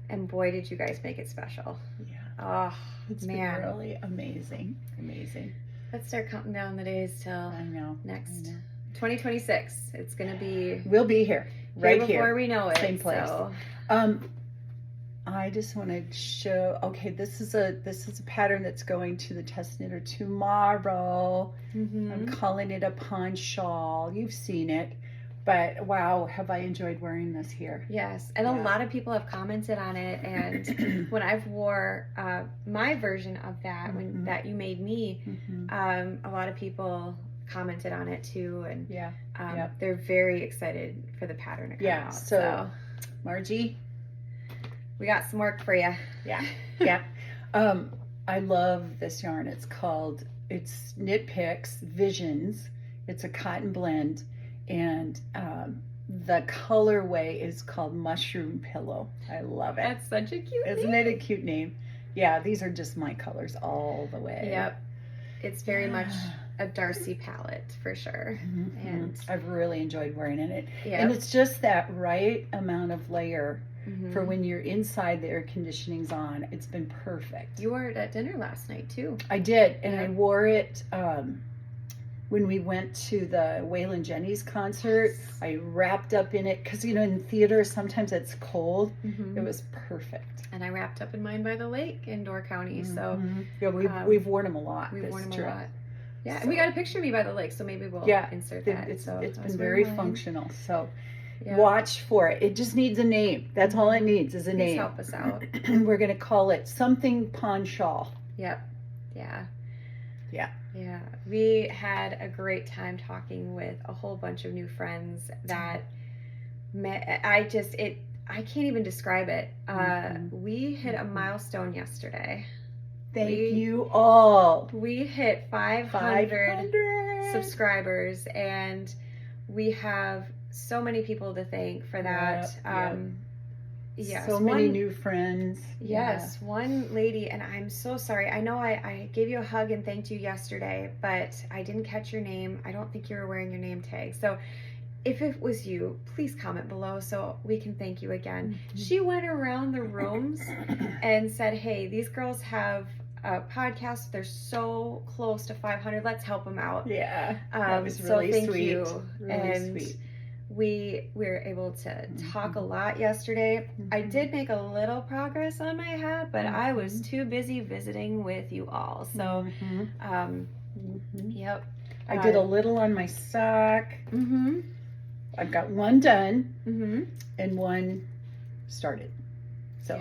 [SPEAKER 2] And boy, did you guys make it special.
[SPEAKER 1] Yeah.
[SPEAKER 2] Oh,
[SPEAKER 1] It's
[SPEAKER 2] man.
[SPEAKER 1] been really amazing. Amazing.
[SPEAKER 2] Let's start counting down the days till
[SPEAKER 1] I know.
[SPEAKER 2] next
[SPEAKER 1] I know.
[SPEAKER 2] 2026. It's going to be...
[SPEAKER 1] We'll be here. Right here.
[SPEAKER 2] Before we know it.
[SPEAKER 1] Same place.
[SPEAKER 2] So.
[SPEAKER 1] I just want to show, okay, this is a pattern that's going to the test knitter tomorrow.
[SPEAKER 2] Mm-hmm.
[SPEAKER 1] I'm calling it a pond shawl. You've seen it, but wow, have I enjoyed wearing this here.
[SPEAKER 2] Yes, and a lot of people have commented on it, and when I've wore my version of that, when that you made me, a lot of people commented on it too, and they're very excited for the pattern to come out.
[SPEAKER 1] So Margie,
[SPEAKER 2] we got some work for you.
[SPEAKER 1] Yeah. I love this yarn. It's Knit Picks Visions. It's a cotton blend, and the colorway is called Mushroom Pillow. I love it.
[SPEAKER 2] That's such a cute name.
[SPEAKER 1] Isn't it a cute name? Yeah, these are just my colors all the way.
[SPEAKER 2] Yep. It's very much a Darcy palette for sure. And
[SPEAKER 1] I've really enjoyed wearing it.
[SPEAKER 2] Yep.
[SPEAKER 1] And it's just that right amount of layer for when you're inside, the air conditioning's on. It's been perfect.
[SPEAKER 2] You wore it at dinner last night too.
[SPEAKER 1] I did, and I wore it when we went to the Waylon Jennings concert. Yes. I wrapped up in it because in theater sometimes it's cold. It was perfect.
[SPEAKER 2] And I wrapped up in mine by the lake in Door County. So
[SPEAKER 1] yeah, we've worn them a lot.
[SPEAKER 2] We've worn them
[SPEAKER 1] a
[SPEAKER 2] lot. Yeah, and we got a picture of me by the lake, so maybe we'll insert that.
[SPEAKER 1] It's
[SPEAKER 2] it's
[SPEAKER 1] been very functional. So watch for it. It just needs a name. That's all it needs is a name.
[SPEAKER 2] Please help us out.
[SPEAKER 1] We're gonna call it something pond shawl.
[SPEAKER 2] Yep. Yeah.
[SPEAKER 1] Yeah.
[SPEAKER 2] Yeah. We had a great time talking with a whole bunch of new friends that I can't even describe it. We hit a milestone yesterday.
[SPEAKER 1] Thank you all.
[SPEAKER 2] We hit 500 subscribers, and we have so many people to thank for that. Yes,
[SPEAKER 1] so many new friends.
[SPEAKER 2] Yes, one lady, and I'm so sorry. I know I gave you a hug and thanked you yesterday, but I didn't catch your name. I don't think you were wearing your name tag. So if it was you, please comment below so we can thank you again. She went around the rooms and said, hey, these girls have a podcast. They're so close to 500. Let's help them out.
[SPEAKER 1] Yeah, that was really
[SPEAKER 2] so thank
[SPEAKER 1] sweet.
[SPEAKER 2] You.
[SPEAKER 1] Really sweet.
[SPEAKER 2] We were able to talk a lot yesterday. I did make a little progress on my hat, but I was too busy visiting with you all. So, yep.
[SPEAKER 1] I did a little on my sock. I've got one done and one started. So,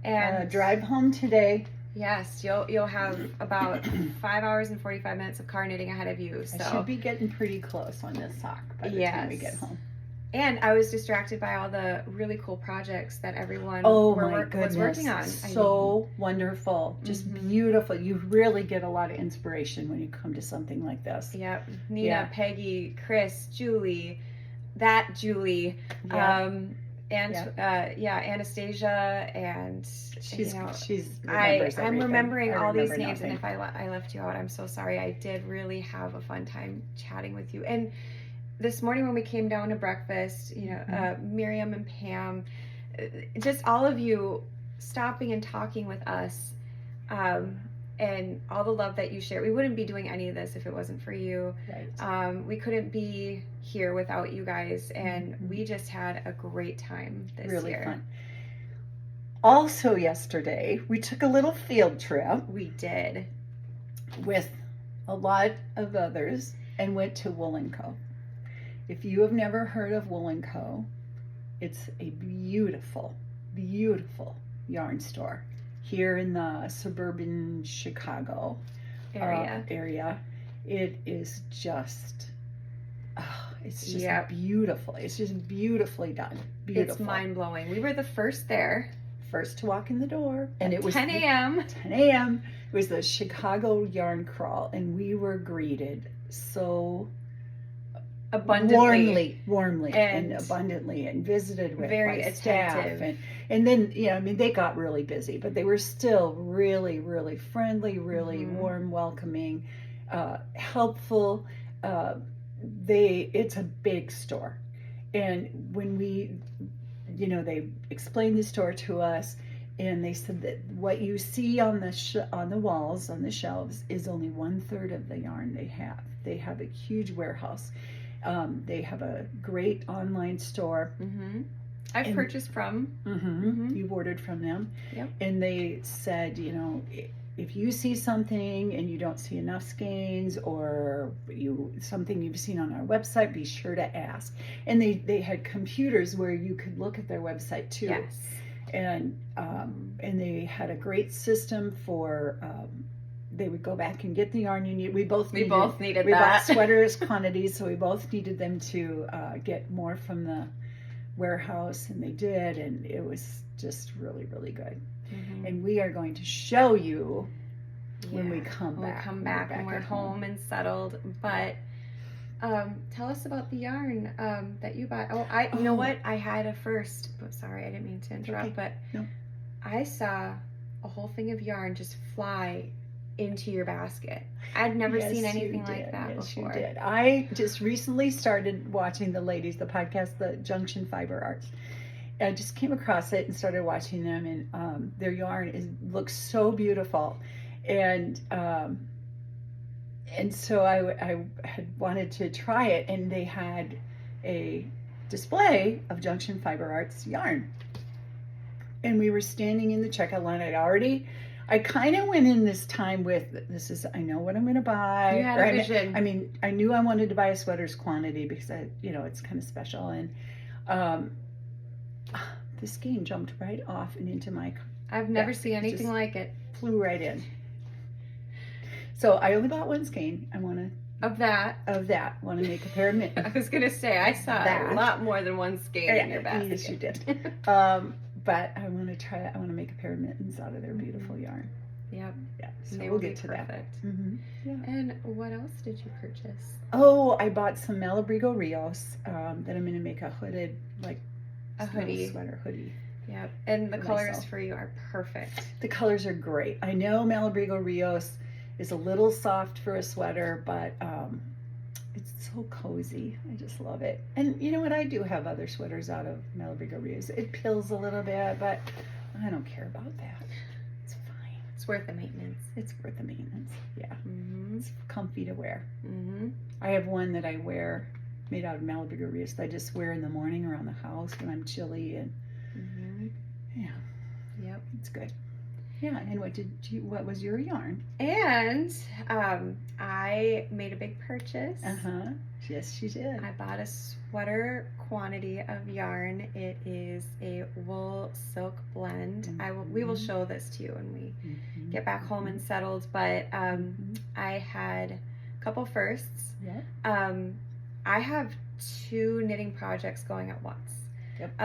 [SPEAKER 1] and drive home today.
[SPEAKER 2] Yes, you'll have about 5 hours and 45 minutes of car knitting ahead of you. So
[SPEAKER 1] I should be getting pretty close on this sock by the time we get home.
[SPEAKER 2] And I was distracted by all the really cool projects that everyone was working on.
[SPEAKER 1] So wonderful, just beautiful. You really get a lot of inspiration when you come to something like this.
[SPEAKER 2] Yep, Nina, Peggy, Chris, Julie, Anastasia, and
[SPEAKER 1] she's
[SPEAKER 2] I'm remembering all these names, and if I left you out, I'm so sorry. I did really have a fun time chatting with you. And this morning when we came down to breakfast, Miriam and Pam, just all of you stopping and talking with us, and all the love that you share. We wouldn't be doing any of this if it wasn't for you. Right. We couldn't be here without you guys, and we just had a great time this year. Really fun.
[SPEAKER 1] Also yesterday, we took a little field trip.
[SPEAKER 2] We did.
[SPEAKER 1] With a lot of others, and went to Wool & Co. If you have never heard of Wool & Co., it's a beautiful, beautiful yarn store here in the suburban Chicago area. It is just, beautiful. It's just beautifully done. Beautiful.
[SPEAKER 2] It's mind-blowing. We were the first there.
[SPEAKER 1] First to walk in the door. And it was
[SPEAKER 2] 10 a.m.
[SPEAKER 1] 10 a.m. It was the Chicago Yarn Crawl, and we were greeted so
[SPEAKER 2] abundantly,
[SPEAKER 1] warmly and abundantly, and visited with
[SPEAKER 2] very
[SPEAKER 1] by
[SPEAKER 2] attentive.
[SPEAKER 1] staff, and then I mean, they got really busy, but they were still really, really friendly, really warm, welcoming, helpful. It's a big store, and when they explained the store to us. And they said that what you see on the walls, on the shelves, is only 1/3 of the yarn they have. They have a huge warehouse. They have a great online store.
[SPEAKER 2] I've purchased from.
[SPEAKER 1] You've ordered from them.
[SPEAKER 2] Yep.
[SPEAKER 1] And they said, if you see something and you don't see enough skeins, or something you've seen on our website, be sure to ask. And they had computers where you could look at their website too.
[SPEAKER 2] Yes.
[SPEAKER 1] And they had a great system for they would go back and get the yarn you need. We both needed
[SPEAKER 2] that.
[SPEAKER 1] We bought sweaters quantities, so we both needed them to get more from the warehouse, and they did, and it was just really, really good. And we are going to show you when we come back.
[SPEAKER 2] We'll come back when we're home and settled. But tell us about the yarn that you bought. You know what? I had a first. Sorry, I didn't mean to interrupt,
[SPEAKER 1] okay.
[SPEAKER 2] But
[SPEAKER 1] no.
[SPEAKER 2] I saw a whole thing of yarn just fly into your basket. I'd never seen anything like that before.
[SPEAKER 1] Yes, you did. I just recently started watching the podcast, the Junction Fiber Arts. I just came across it and started watching them, and their yarn looks so beautiful, and so I had wanted to try it, and they had a display of Junction Fiber Arts yarn, and we were standing in the checkout line. I kind of went in this time with, I know what I'm going to buy.
[SPEAKER 2] You had a vision.
[SPEAKER 1] I mean, I knew I wanted to buy a sweaters quantity because it's kind of special, and the skein jumped right off and into my.
[SPEAKER 2] I've never seen anything like it.
[SPEAKER 1] Flew right in. So I only bought one skein. I want to.
[SPEAKER 2] Of that.
[SPEAKER 1] Want to make a pair of mittens.
[SPEAKER 2] I was going to say, I saw a lot more than one skein in your basket.
[SPEAKER 1] Yes, you did. But I want to try it. I want to make a pair of mittens out of their beautiful yarn.
[SPEAKER 2] Yep.
[SPEAKER 1] Yeah. So
[SPEAKER 2] they
[SPEAKER 1] we'll get to
[SPEAKER 2] perfect.
[SPEAKER 1] That. Yeah.
[SPEAKER 2] And what else did you purchase?
[SPEAKER 1] Oh, I bought some Malabrigo Rios that I'm going to make a hooded,
[SPEAKER 2] a hoodie.
[SPEAKER 1] Sweater hoodie.
[SPEAKER 2] Yep. And the colors for you are perfect.
[SPEAKER 1] The colors are great. I know Malabrigo Rios is a little soft for a sweater, but it's so cozy. I just love it. And you know what? I do have other sweaters out of Malabrigo Rios. It pills a little bit, but I don't care about that. It's fine.
[SPEAKER 2] It's worth the maintenance.
[SPEAKER 1] It's worth the maintenance. Yeah. It's comfy to wear. I have one that I wear made out of Malabrigo Rios that I just wear in the morning around the house when I'm chilly, and
[SPEAKER 2] Yep.
[SPEAKER 1] It's good. Yeah, and what was your yarn?
[SPEAKER 2] And I made a big purchase.
[SPEAKER 1] Yes, she did.
[SPEAKER 2] I bought a sweater quantity of yarn. It is a wool silk blend. We will show this to you when we get back home and settled, but I had a couple firsts. I have 2 knitting projects going at once.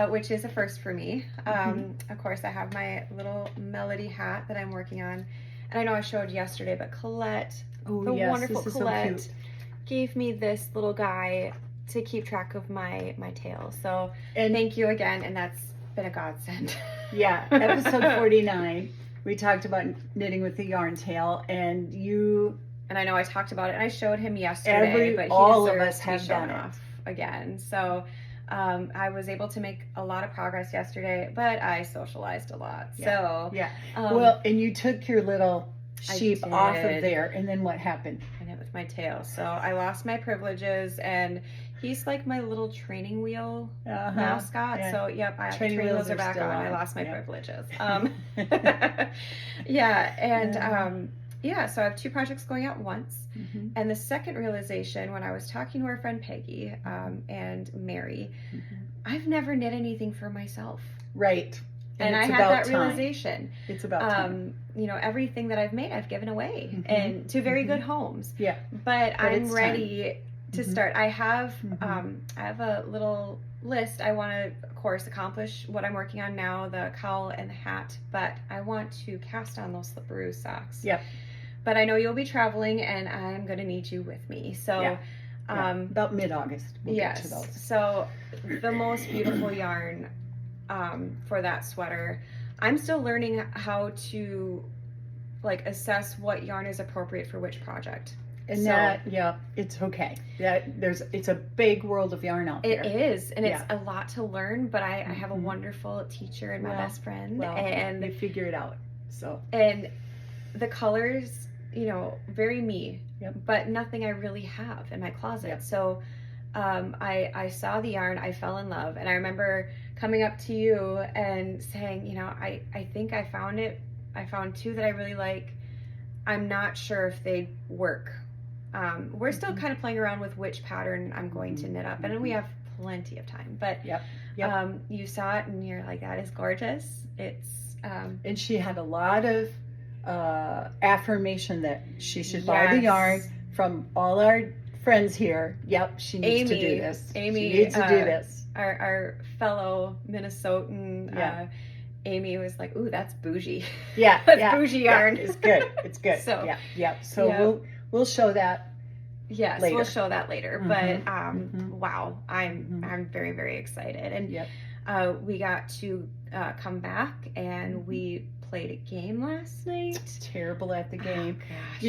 [SPEAKER 2] Which is a first for me. Of course, I have my little melody hat that I'm working on. And I know I showed yesterday, but Colette, wonderful Colette, so gave me this little guy to keep track of my tail. So thank you again, and that's been a godsend.
[SPEAKER 1] Yeah, episode 49, we talked about knitting with the yarn tail, and
[SPEAKER 2] I know I talked about it, and I showed him yesterday, but
[SPEAKER 1] all of us have done it
[SPEAKER 2] again. So I was able to make a lot of progress yesterday, but I socialized a lot. So
[SPEAKER 1] well, and you took your little sheep off of there, and then what happened?
[SPEAKER 2] I knit with my tail. So I lost my privileges, and he's like my little training wheel mascot. So training wheels are back on. I lost my privileges. So I have 2 projects going at once. And the second realization, when I was talking to our friend Peggy and Mary, I've never knit anything for myself.
[SPEAKER 1] Right.
[SPEAKER 2] And I had that realization.
[SPEAKER 1] It's about time.
[SPEAKER 2] Everything that I've made, I've given away and to very good homes.
[SPEAKER 1] Yeah.
[SPEAKER 2] But I'm ready to start. I have a little list. I want to, of course, accomplish what I'm working on now, the cowl and the hat, but I want to cast on those slipperoo socks.
[SPEAKER 1] Yep.
[SPEAKER 2] But I know you'll be traveling, and I'm going to need you with me. So
[SPEAKER 1] About mid-August we'll get to those.
[SPEAKER 2] So the most beautiful yarn for that sweater. I'm still learning how to like assess what yarn is appropriate for which project.
[SPEAKER 1] And it's okay. It's a big world of yarn out there.
[SPEAKER 2] It is, and it's a lot to learn, but I have a wonderful teacher and my best friend, and
[SPEAKER 1] they figure it out. So,
[SPEAKER 2] and the colors, very me, but nothing I really have in my closet. So I saw the yarn, I fell in love, and I remember coming up to you and saying, I think I found it. I found two that I really like. I'm not sure if they work. We're still kind of playing around with which pattern I'm going to knit up, and we have plenty of time. But you saw it and you're like, that is gorgeous. It's
[SPEAKER 1] and she had a lot of affirmation that she should buy the yarn from all our friends here. Yep, she needs to do this.
[SPEAKER 2] Amy
[SPEAKER 1] she needs to do this.
[SPEAKER 2] Our fellow Minnesotan. Amy was like, "Ooh, that's bougie."
[SPEAKER 1] Yeah,
[SPEAKER 2] that's bougie yarn.
[SPEAKER 1] It's good. It's good. So So we'll show that.
[SPEAKER 2] Yes,
[SPEAKER 1] later.
[SPEAKER 2] We'll show that later. But wow, I'm very, very excited, and we got to come back and we played a game last night.
[SPEAKER 1] Terrible at the game.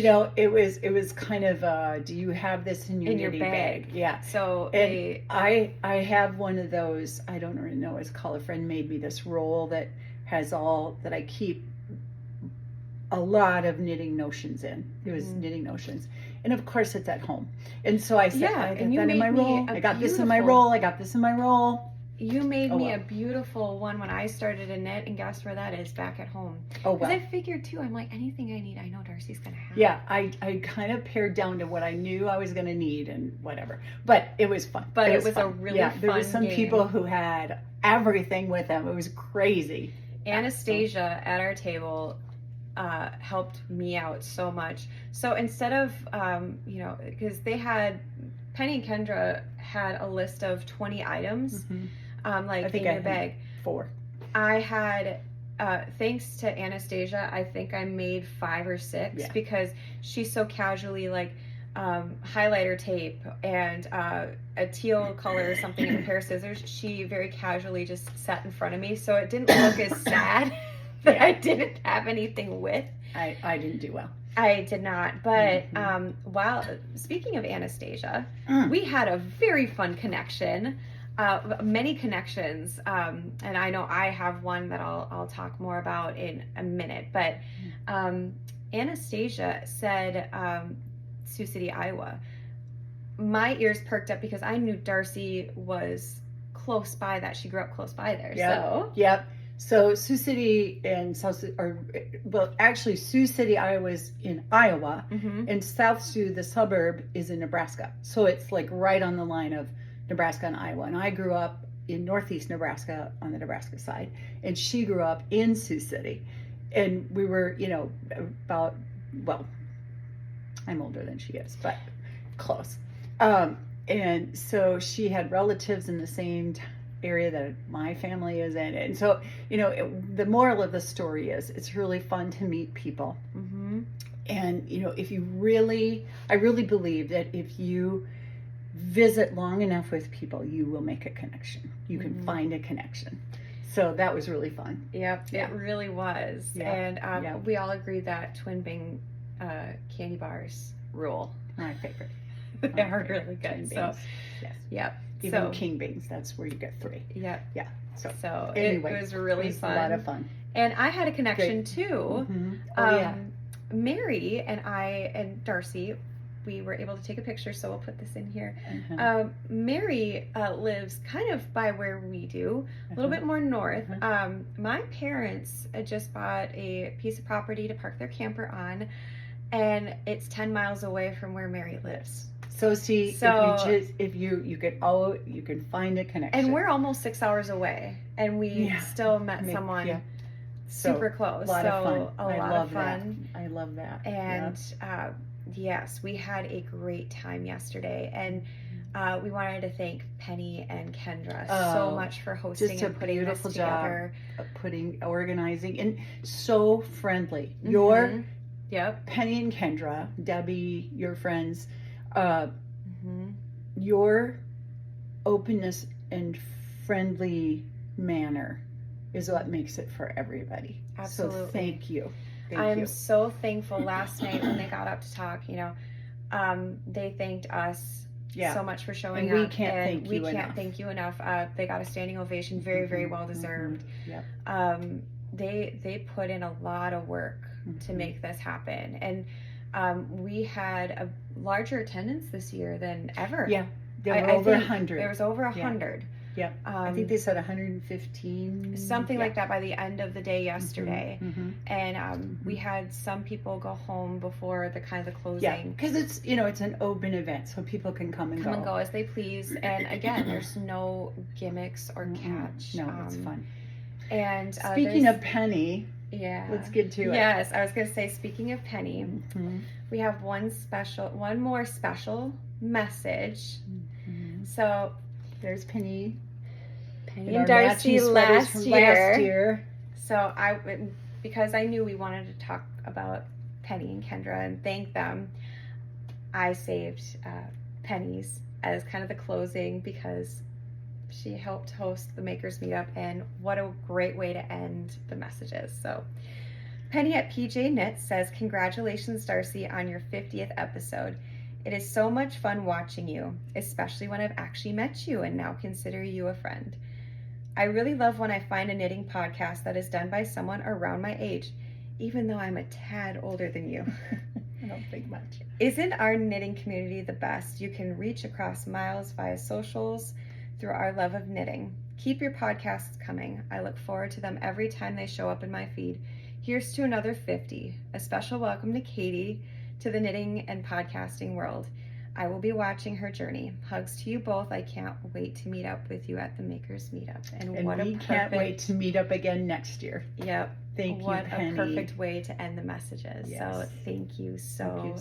[SPEAKER 2] Oh,
[SPEAKER 1] it was kind of do you have this in your bag? Yeah.
[SPEAKER 2] So
[SPEAKER 1] I have one of those. I don't really know what it's called. A friend made me this roll that has all that I keep a lot of knitting notions in. It was knitting notions. And of course it's at home. And so I said, I got that in my roll. I got this in my roll. I got this in my roll.
[SPEAKER 2] You made me a beautiful one when I started to knit, and guess where that is? Back at home.
[SPEAKER 1] Oh, well.
[SPEAKER 2] Because I figured too, I'm like, anything I need, I know Darcy's going to have.
[SPEAKER 1] Yeah, I kind of pared down to what I knew I was going to need and whatever. But it was fun.
[SPEAKER 2] But it was a really fun game.
[SPEAKER 1] There were some people who had everything with them. It was crazy.
[SPEAKER 2] Anastasia at our table helped me out so much. So instead of, because they had, Penny and Kendra had a list of 20 items, like in your bag.
[SPEAKER 1] 4.
[SPEAKER 2] I had, thanks to Anastasia, I think I made 5 or 6 because she's so casually like highlighter tape and a teal color or something and a pair of scissors. She very casually just sat in front of me, so it didn't look as sad that I didn't have anything with.
[SPEAKER 1] I didn't do well.
[SPEAKER 2] I did not, but while speaking of Anastasia, we had a very fun connection, many connections, and I know I have one that I'll talk more about in a minute, but Anastasia said Sioux City, Iowa. My ears perked up because I knew Darcy was close by that. She grew up close by there.
[SPEAKER 1] So Sioux City and actually Sioux City, Iowa is in Iowa, and South Sioux, the suburb, is in Nebraska. So it's like right on the line of Nebraska and Iowa. And I grew up in northeast Nebraska on the Nebraska side, and she grew up in Sioux City. And we were, I'm older than she is, but close. And so she had relatives in the same area that my family is in. And so, the moral of the story is it's really fun to meet people. And, if you I really believe that if you visit long enough with people, you will make a connection. You can find a connection. So that was really fun.
[SPEAKER 2] Yep, it really was. And we all agreed that Twin Bing candy bars rule.
[SPEAKER 1] My favorite.
[SPEAKER 2] They are really good. So,
[SPEAKER 1] yes.
[SPEAKER 2] Yep.
[SPEAKER 1] Even King Beans, that's where you get 3.
[SPEAKER 2] Yep.
[SPEAKER 1] Yeah. So
[SPEAKER 2] anyway, it was really fun.
[SPEAKER 1] A lot of fun.
[SPEAKER 2] And I had a connection too. Mary and I and Darcy, we were able to take a picture, so we'll put this in here. Mary lives kind of by where we do, a little bit more north. My parents just bought a piece of property to park their camper on, and it's 10 miles away from where Mary lives.
[SPEAKER 1] So see, if you can find a connection.
[SPEAKER 2] And we're almost 6 hours away, and we still met someone super close.
[SPEAKER 1] A lot of fun.
[SPEAKER 2] I love
[SPEAKER 1] that.
[SPEAKER 2] And yes, we had a great time yesterday, and we wanted to thank Penny and Kendra so much for hosting and putting this together.
[SPEAKER 1] Organizing, and so friendly. Your Penny and Kendra, Debbie, your friends, your openness and friendly manner is what makes it for everybody.
[SPEAKER 2] Absolutely.
[SPEAKER 1] So thank you.
[SPEAKER 2] I'm so thankful. Last night when they got up to talk, they thanked us so much for showing
[SPEAKER 1] up.
[SPEAKER 2] We
[SPEAKER 1] can't
[SPEAKER 2] thank you enough. They got a standing ovation, very, very well deserved.
[SPEAKER 1] Yep.
[SPEAKER 2] They put in a lot of work to make this happen, and we had a larger attendance this year than ever.
[SPEAKER 1] Yeah, there were over 100.
[SPEAKER 2] There was over 100.
[SPEAKER 1] Yep. I think they said 115.
[SPEAKER 2] Something like that by the end of the day yesterday. And we had some people go home before the closing.
[SPEAKER 1] Yeah, because it's it's an open event, so people can come and
[SPEAKER 2] go as they please. And again, there's no gimmicks or catch.
[SPEAKER 1] No, it's fun.
[SPEAKER 2] And
[SPEAKER 1] speaking of Penny, let's get to it.
[SPEAKER 2] Yes, I was going to say, speaking of Penny, we have one more special message. So
[SPEAKER 1] there's Penny
[SPEAKER 2] and Darcy last year. So because I knew we wanted to talk about Penny and Kendra and thank them, I saved Penny's as kind of the closing, because she helped host the Makers Meetup, and what a great way to end the messages. So Penny at PJ Knits says, "Congratulations, Darcy, on your 50th episode. It is so much fun watching you, especially when I've actually met you and now consider you a friend. I really love when I find a knitting podcast that is done by someone around my age, even though I'm a tad older than you."
[SPEAKER 1] I don't think much.
[SPEAKER 2] Isn't our knitting community the best? You can reach across miles via socials through our love of knitting. Keep your podcasts coming. I look forward to them every time they show up in my feed. Here's to another 50. A special welcome to Katie to the knitting and podcasting world. I will be watching her journey. Hugs to you both. I can't wait to meet up with you at the Makers Meetup.
[SPEAKER 1] And we can't wait to meet up again next year.
[SPEAKER 2] Yep.
[SPEAKER 1] Thank you, Penny.
[SPEAKER 2] What a perfect way to end the messages. Yes. So thank you so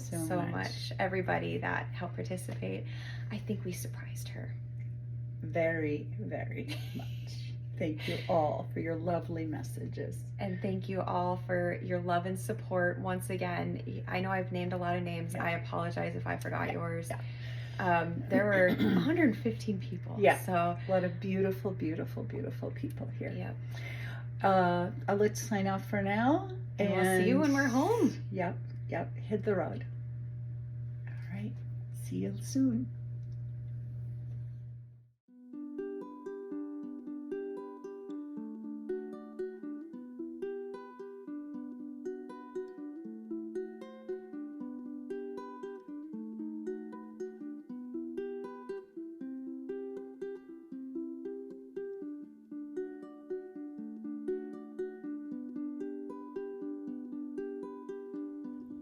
[SPEAKER 2] much, everybody that helped participate. I think we surprised her.
[SPEAKER 1] Very, very much. Thank you all for your lovely messages.
[SPEAKER 2] And thank you all for your love and support. Once again, I know I've named a lot of names. I apologize if I forgot yours. There were 115 people.
[SPEAKER 1] Yeah.
[SPEAKER 2] So
[SPEAKER 1] a lot of beautiful, beautiful, beautiful people here.
[SPEAKER 2] Yep.
[SPEAKER 1] Let's sign off for now.
[SPEAKER 2] And we'll see you when we're home.
[SPEAKER 1] Yep. Hit the road. All right. See you soon.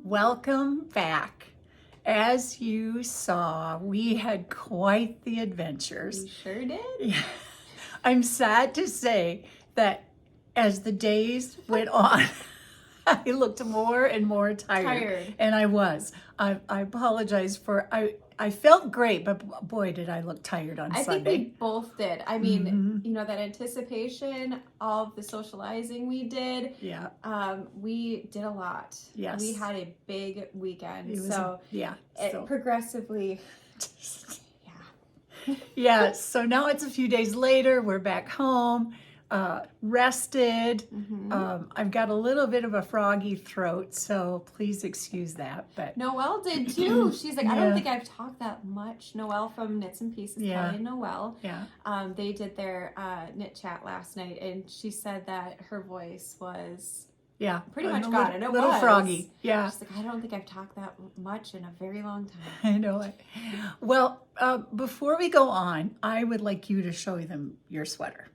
[SPEAKER 1] Welcome back. As you saw, we had quite the adventures.
[SPEAKER 2] We sure did.
[SPEAKER 1] Yeah. I'm sad to say that as the days went on, I looked more and more tired. And I was. I apologize for, I felt great, but boy, did I look tired on Sunday.
[SPEAKER 2] I think we both did. I mean, that anticipation of the socializing we did.
[SPEAKER 1] Yeah.
[SPEAKER 2] We did a lot.
[SPEAKER 1] Yes.
[SPEAKER 2] We had a big weekend. Progressively.
[SPEAKER 1] Yeah. So now it's a few days later. We're back home. Rested. I've got a little bit of a froggy throat, so please excuse that. But
[SPEAKER 2] Noelle did too. She's like, I don't think I've talked that much. Noelle from Knits and Pieces, Kelly and Noelle.
[SPEAKER 1] Yeah.
[SPEAKER 2] They did their knit chat last night, and she said that her voice was pretty much gone. And it
[SPEAKER 1] was a little froggy. Yeah.
[SPEAKER 2] She's like, I don't think I've talked that much in a very long time.
[SPEAKER 1] I know it. Well, before we go on, I would like you to show them your sweater.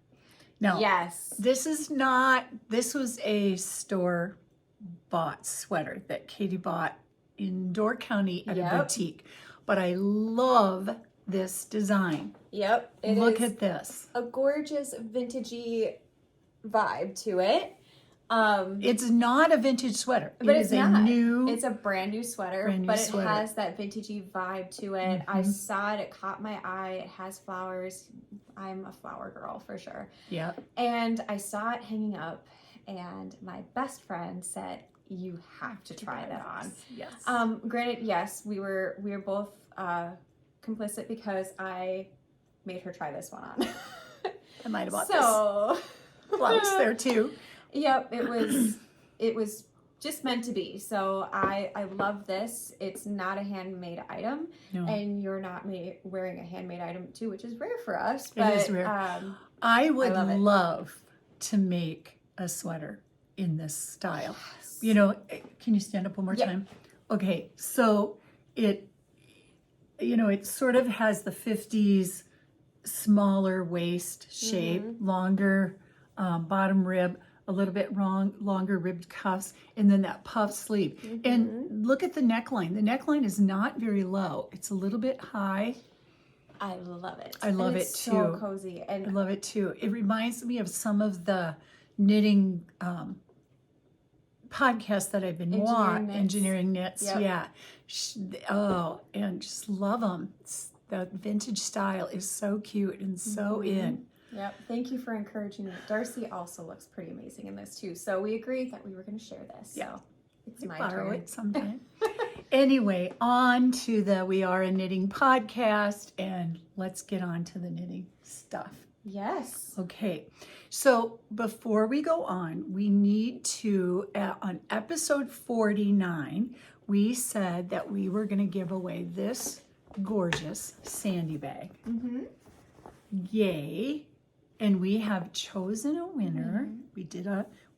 [SPEAKER 1] No.
[SPEAKER 2] Yes.
[SPEAKER 1] This was a store-bought sweater that Katie bought in Door County at a boutique. But I love this design.
[SPEAKER 2] Yep.
[SPEAKER 1] Look at this.
[SPEAKER 2] A gorgeous vintagey vibe to it.
[SPEAKER 1] It's not a vintage sweater.
[SPEAKER 2] But
[SPEAKER 1] it's not.
[SPEAKER 2] It's a brand new sweater, it has that vintagey vibe to it. I saw it caught my eye. It has flowers. I'm a flower girl for sure.
[SPEAKER 1] Yeah.
[SPEAKER 2] And I saw it hanging up, and my best friend said, "You have to try that on."
[SPEAKER 1] Yes.
[SPEAKER 2] Granted, yes, we were both complicit because I made her try this one on.
[SPEAKER 3] I might have bought
[SPEAKER 2] this
[SPEAKER 3] blouse there too.
[SPEAKER 2] Yep, it was just meant to be. So I love this. It's not a handmade item, and you're not wearing a handmade item too, which is rare for us. But
[SPEAKER 3] it is rare. I would love to make a sweater in this style. Yes. You know, can you stand up one more time? Okay, so it sort of has the 50s smaller waist shape, longer bottom rib, a little bit longer ribbed cuffs, and then that puff sleeve. And look at the neckline. The neckline is not very low. It's a little bit high.
[SPEAKER 2] I love it.
[SPEAKER 3] I love it too.
[SPEAKER 2] So cozy. And
[SPEAKER 3] I love it too. It reminds me of some of the knitting podcasts that I've been watching. Engineering knits. Yep. Yeah. Oh, and just love them. The vintage style is so cute and so in.
[SPEAKER 2] Yep. Thank you for encouraging me. Darcy also looks pretty amazing in this too. So we agreed that we were going to share this.
[SPEAKER 3] Yeah.
[SPEAKER 2] So it's my
[SPEAKER 3] borrow
[SPEAKER 2] turn.
[SPEAKER 3] It sometime. Anyway, on to the We Are a Knitting podcast, and let's get on to the knitting stuff.
[SPEAKER 2] Yes.
[SPEAKER 3] Okay. So before we go on, we need to, on episode 49, we said that we were going to give away this gorgeous Sandy bag. Yay. And we have chosen a winner. We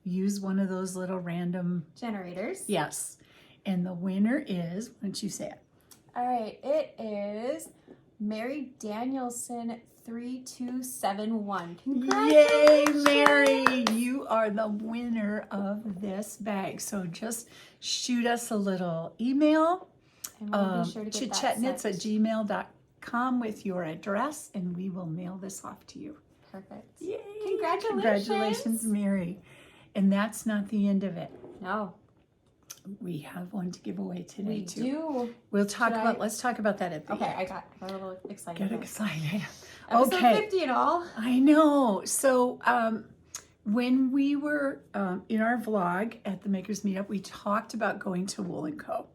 [SPEAKER 3] use one of those little random
[SPEAKER 2] generators.
[SPEAKER 3] Yes. And the winner is, why don't you say it?
[SPEAKER 2] All right. It is Mary Danielson 3271.
[SPEAKER 3] Yay, Mary! You are the winner of this bag. So just shoot us a little email.
[SPEAKER 2] And we'll be sure to get
[SPEAKER 3] chitchatknits@gmail.com with your address, and we will mail this off to you.
[SPEAKER 2] Perfect.
[SPEAKER 3] Yay!
[SPEAKER 2] Congratulations.
[SPEAKER 3] Congratulations, Mary. And that's not the end of it.
[SPEAKER 2] No.
[SPEAKER 3] We have one to give away today, too.
[SPEAKER 2] We do.
[SPEAKER 3] Let's talk about that at the end.
[SPEAKER 2] I got a little excited.
[SPEAKER 3] Get excited.
[SPEAKER 2] Episode 50 and all.
[SPEAKER 3] I know. So when we were in our vlog at the Makers Meetup, we talked about going to Wool & Co.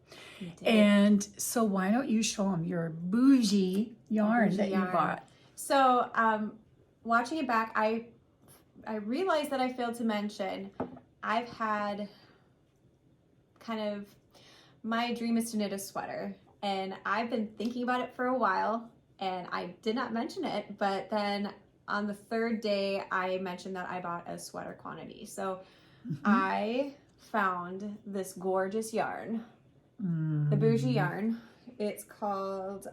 [SPEAKER 3] And so why don't you show them your bougie yarn you bought?
[SPEAKER 2] So watching it back, I realized that I failed to mention I've had kind of, my dream is to knit a sweater, and I've been thinking about it for a while, and I did not mention it, but then on the third day I mentioned that I bought a sweater quantity. So I found this gorgeous yarn, the bougie yarn. It's called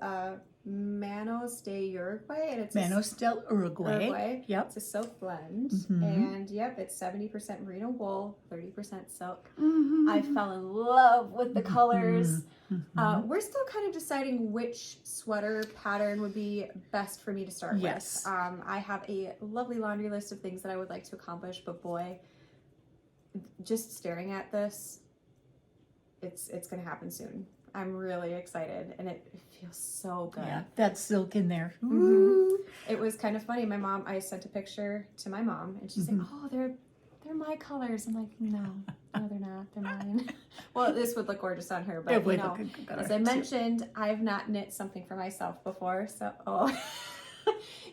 [SPEAKER 2] Manos de Uruguay, and it's
[SPEAKER 3] Manos del Uruguay. Yep.
[SPEAKER 2] It's a silk blend, and it's 70% merino wool, 30% silk. I fell in love with the colors. We're still kind of deciding which sweater pattern would be best for me to start with. I have a lovely laundry list of things that I would like to accomplish, but boy, just staring at this, it's going to happen soon. I'm really excited, and it feels so good.
[SPEAKER 3] Yeah, that silk in there.
[SPEAKER 2] It was kind of funny. I sent a picture to my mom, and she's like, "Oh, they're my colors." I'm like, "No, they're not. They're mine." Well, this would look gorgeous on her, but as I mentioned, I've not knit something for myself before, so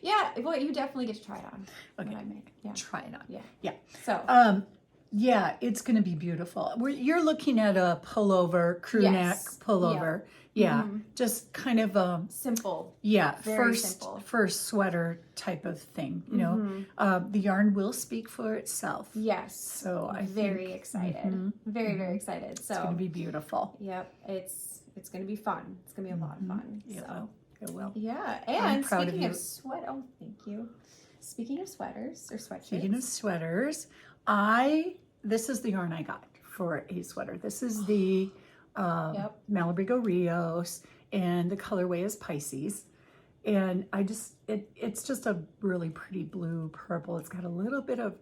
[SPEAKER 2] yeah. Well, you definitely get to try it on.
[SPEAKER 3] Okay,
[SPEAKER 2] I make. Yeah,
[SPEAKER 3] try it on.
[SPEAKER 2] Yeah. So.
[SPEAKER 3] Yeah, it's going to be beautiful. You're looking at a pullover, crew neck pullover. Yeah, just kind of a
[SPEAKER 2] simple.
[SPEAKER 3] Yeah,
[SPEAKER 2] very simple.
[SPEAKER 3] First sweater type of thing. You know, the yarn will speak for itself.
[SPEAKER 2] Yes.
[SPEAKER 3] So I'm
[SPEAKER 2] very excited. Very, very excited. So
[SPEAKER 3] it's going to be beautiful.
[SPEAKER 2] Yep, it's going to be fun. It's going to be a lot of fun.
[SPEAKER 3] Yeah, it will.
[SPEAKER 2] Yeah, and speaking of thank you. Speaking of sweaters or sweatshirts.
[SPEAKER 3] Speaking of sweaters, this is the yarn I got for a sweater. This is the Malabrigo Rios, and the colorway is Pisces. And it's just a really pretty blue purple. It's got a little bit of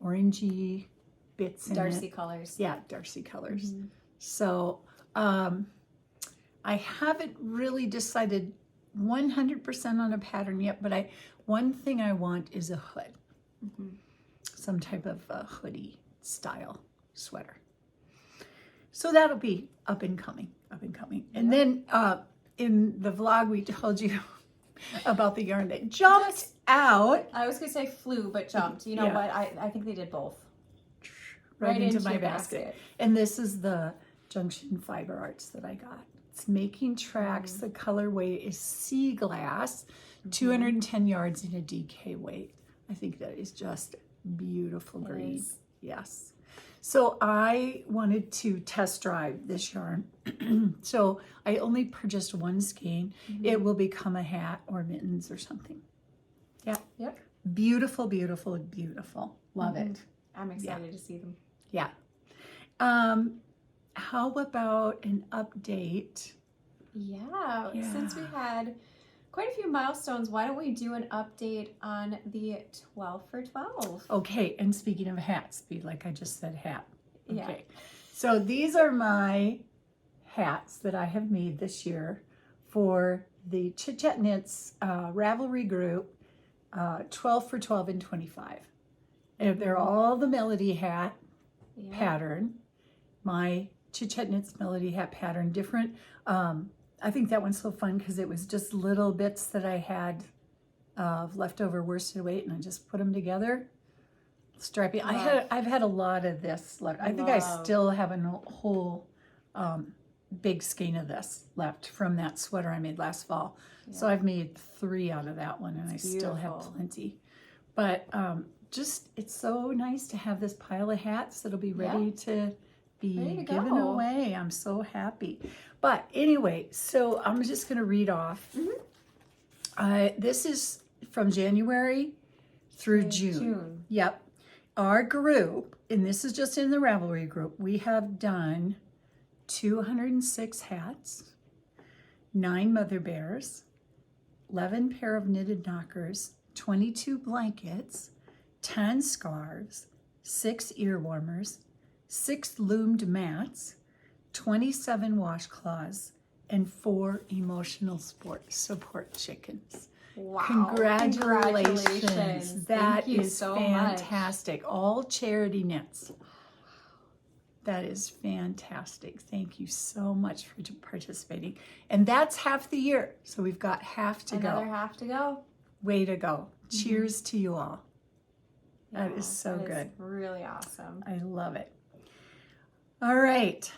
[SPEAKER 3] orangey bits in
[SPEAKER 2] Darcy
[SPEAKER 3] it.
[SPEAKER 2] colors.
[SPEAKER 3] Yeah, Darcy colors. So I haven't really decided 100% on a pattern yet, but one thing I want is a hood. Some type of hoodie style sweater. So that'll be up and coming. And then in the vlog we told you about the yarn that jumped out.
[SPEAKER 2] I was gonna say flew, but jumped. You know
[SPEAKER 3] Yeah.
[SPEAKER 2] what? I think they did both.
[SPEAKER 3] Right into my
[SPEAKER 2] your
[SPEAKER 3] basket. And this is the Junction Fiber Arts that I got. It's Making Tracks. The colorway is Seaglass, 210 yards in a DK weight. I think that is just beautiful green. Yes. So I wanted to test drive this yarn. So I only purchased one skein. It will become a hat or mittens or something. Yeah.
[SPEAKER 2] Yep.
[SPEAKER 3] Beautiful, beautiful, beautiful. Love it.
[SPEAKER 2] I'm excited to see them.
[SPEAKER 3] Yeah. How about an update?
[SPEAKER 2] Yeah. Since we had quite a few milestones, why don't we do an update on the 12 for 12?
[SPEAKER 3] Okay, and speaking of hats, like I just said, hat. Okay.
[SPEAKER 2] Yeah.
[SPEAKER 3] So these are my hats that I have made this year for the Chit Knits Ravelry group, 12 for 12 and 25. And they're all the Melody hat pattern. My Chit Knits Melody hat pattern, different. I think that one's so fun because it was just little bits that I had of leftover worsted weight, and I just put them together. Stripey. I've had a lot of this left. I think I still have a whole big skein of this left from that sweater I made last fall. So I've made 3 out of that one, and I still have plenty. But just, it's so nice to have this pile of hats that'll be ready to be given away. I'm so happy. But anyway, so I'm just going to read off. This is from January through June. Yep. Our group, and this is just in the Ravelry group, we have done 206 hats, 9 mother bears, 11 pair of knitted knockers, 22 blankets, 10 scarves, 6 ear warmers, 6 loomed mats, 27 washcloths, and 4 emotional support chickens.
[SPEAKER 2] Wow.
[SPEAKER 3] Congratulations. That
[SPEAKER 2] Thank you
[SPEAKER 3] is
[SPEAKER 2] so
[SPEAKER 3] fantastic. All charity knits. That is fantastic. Thank you so much for participating. And that's half the year. So we've got half to go.
[SPEAKER 2] Another half to go.
[SPEAKER 3] Way to go. Cheers to you all. That is so good.
[SPEAKER 2] Really awesome.
[SPEAKER 3] I love it. All right.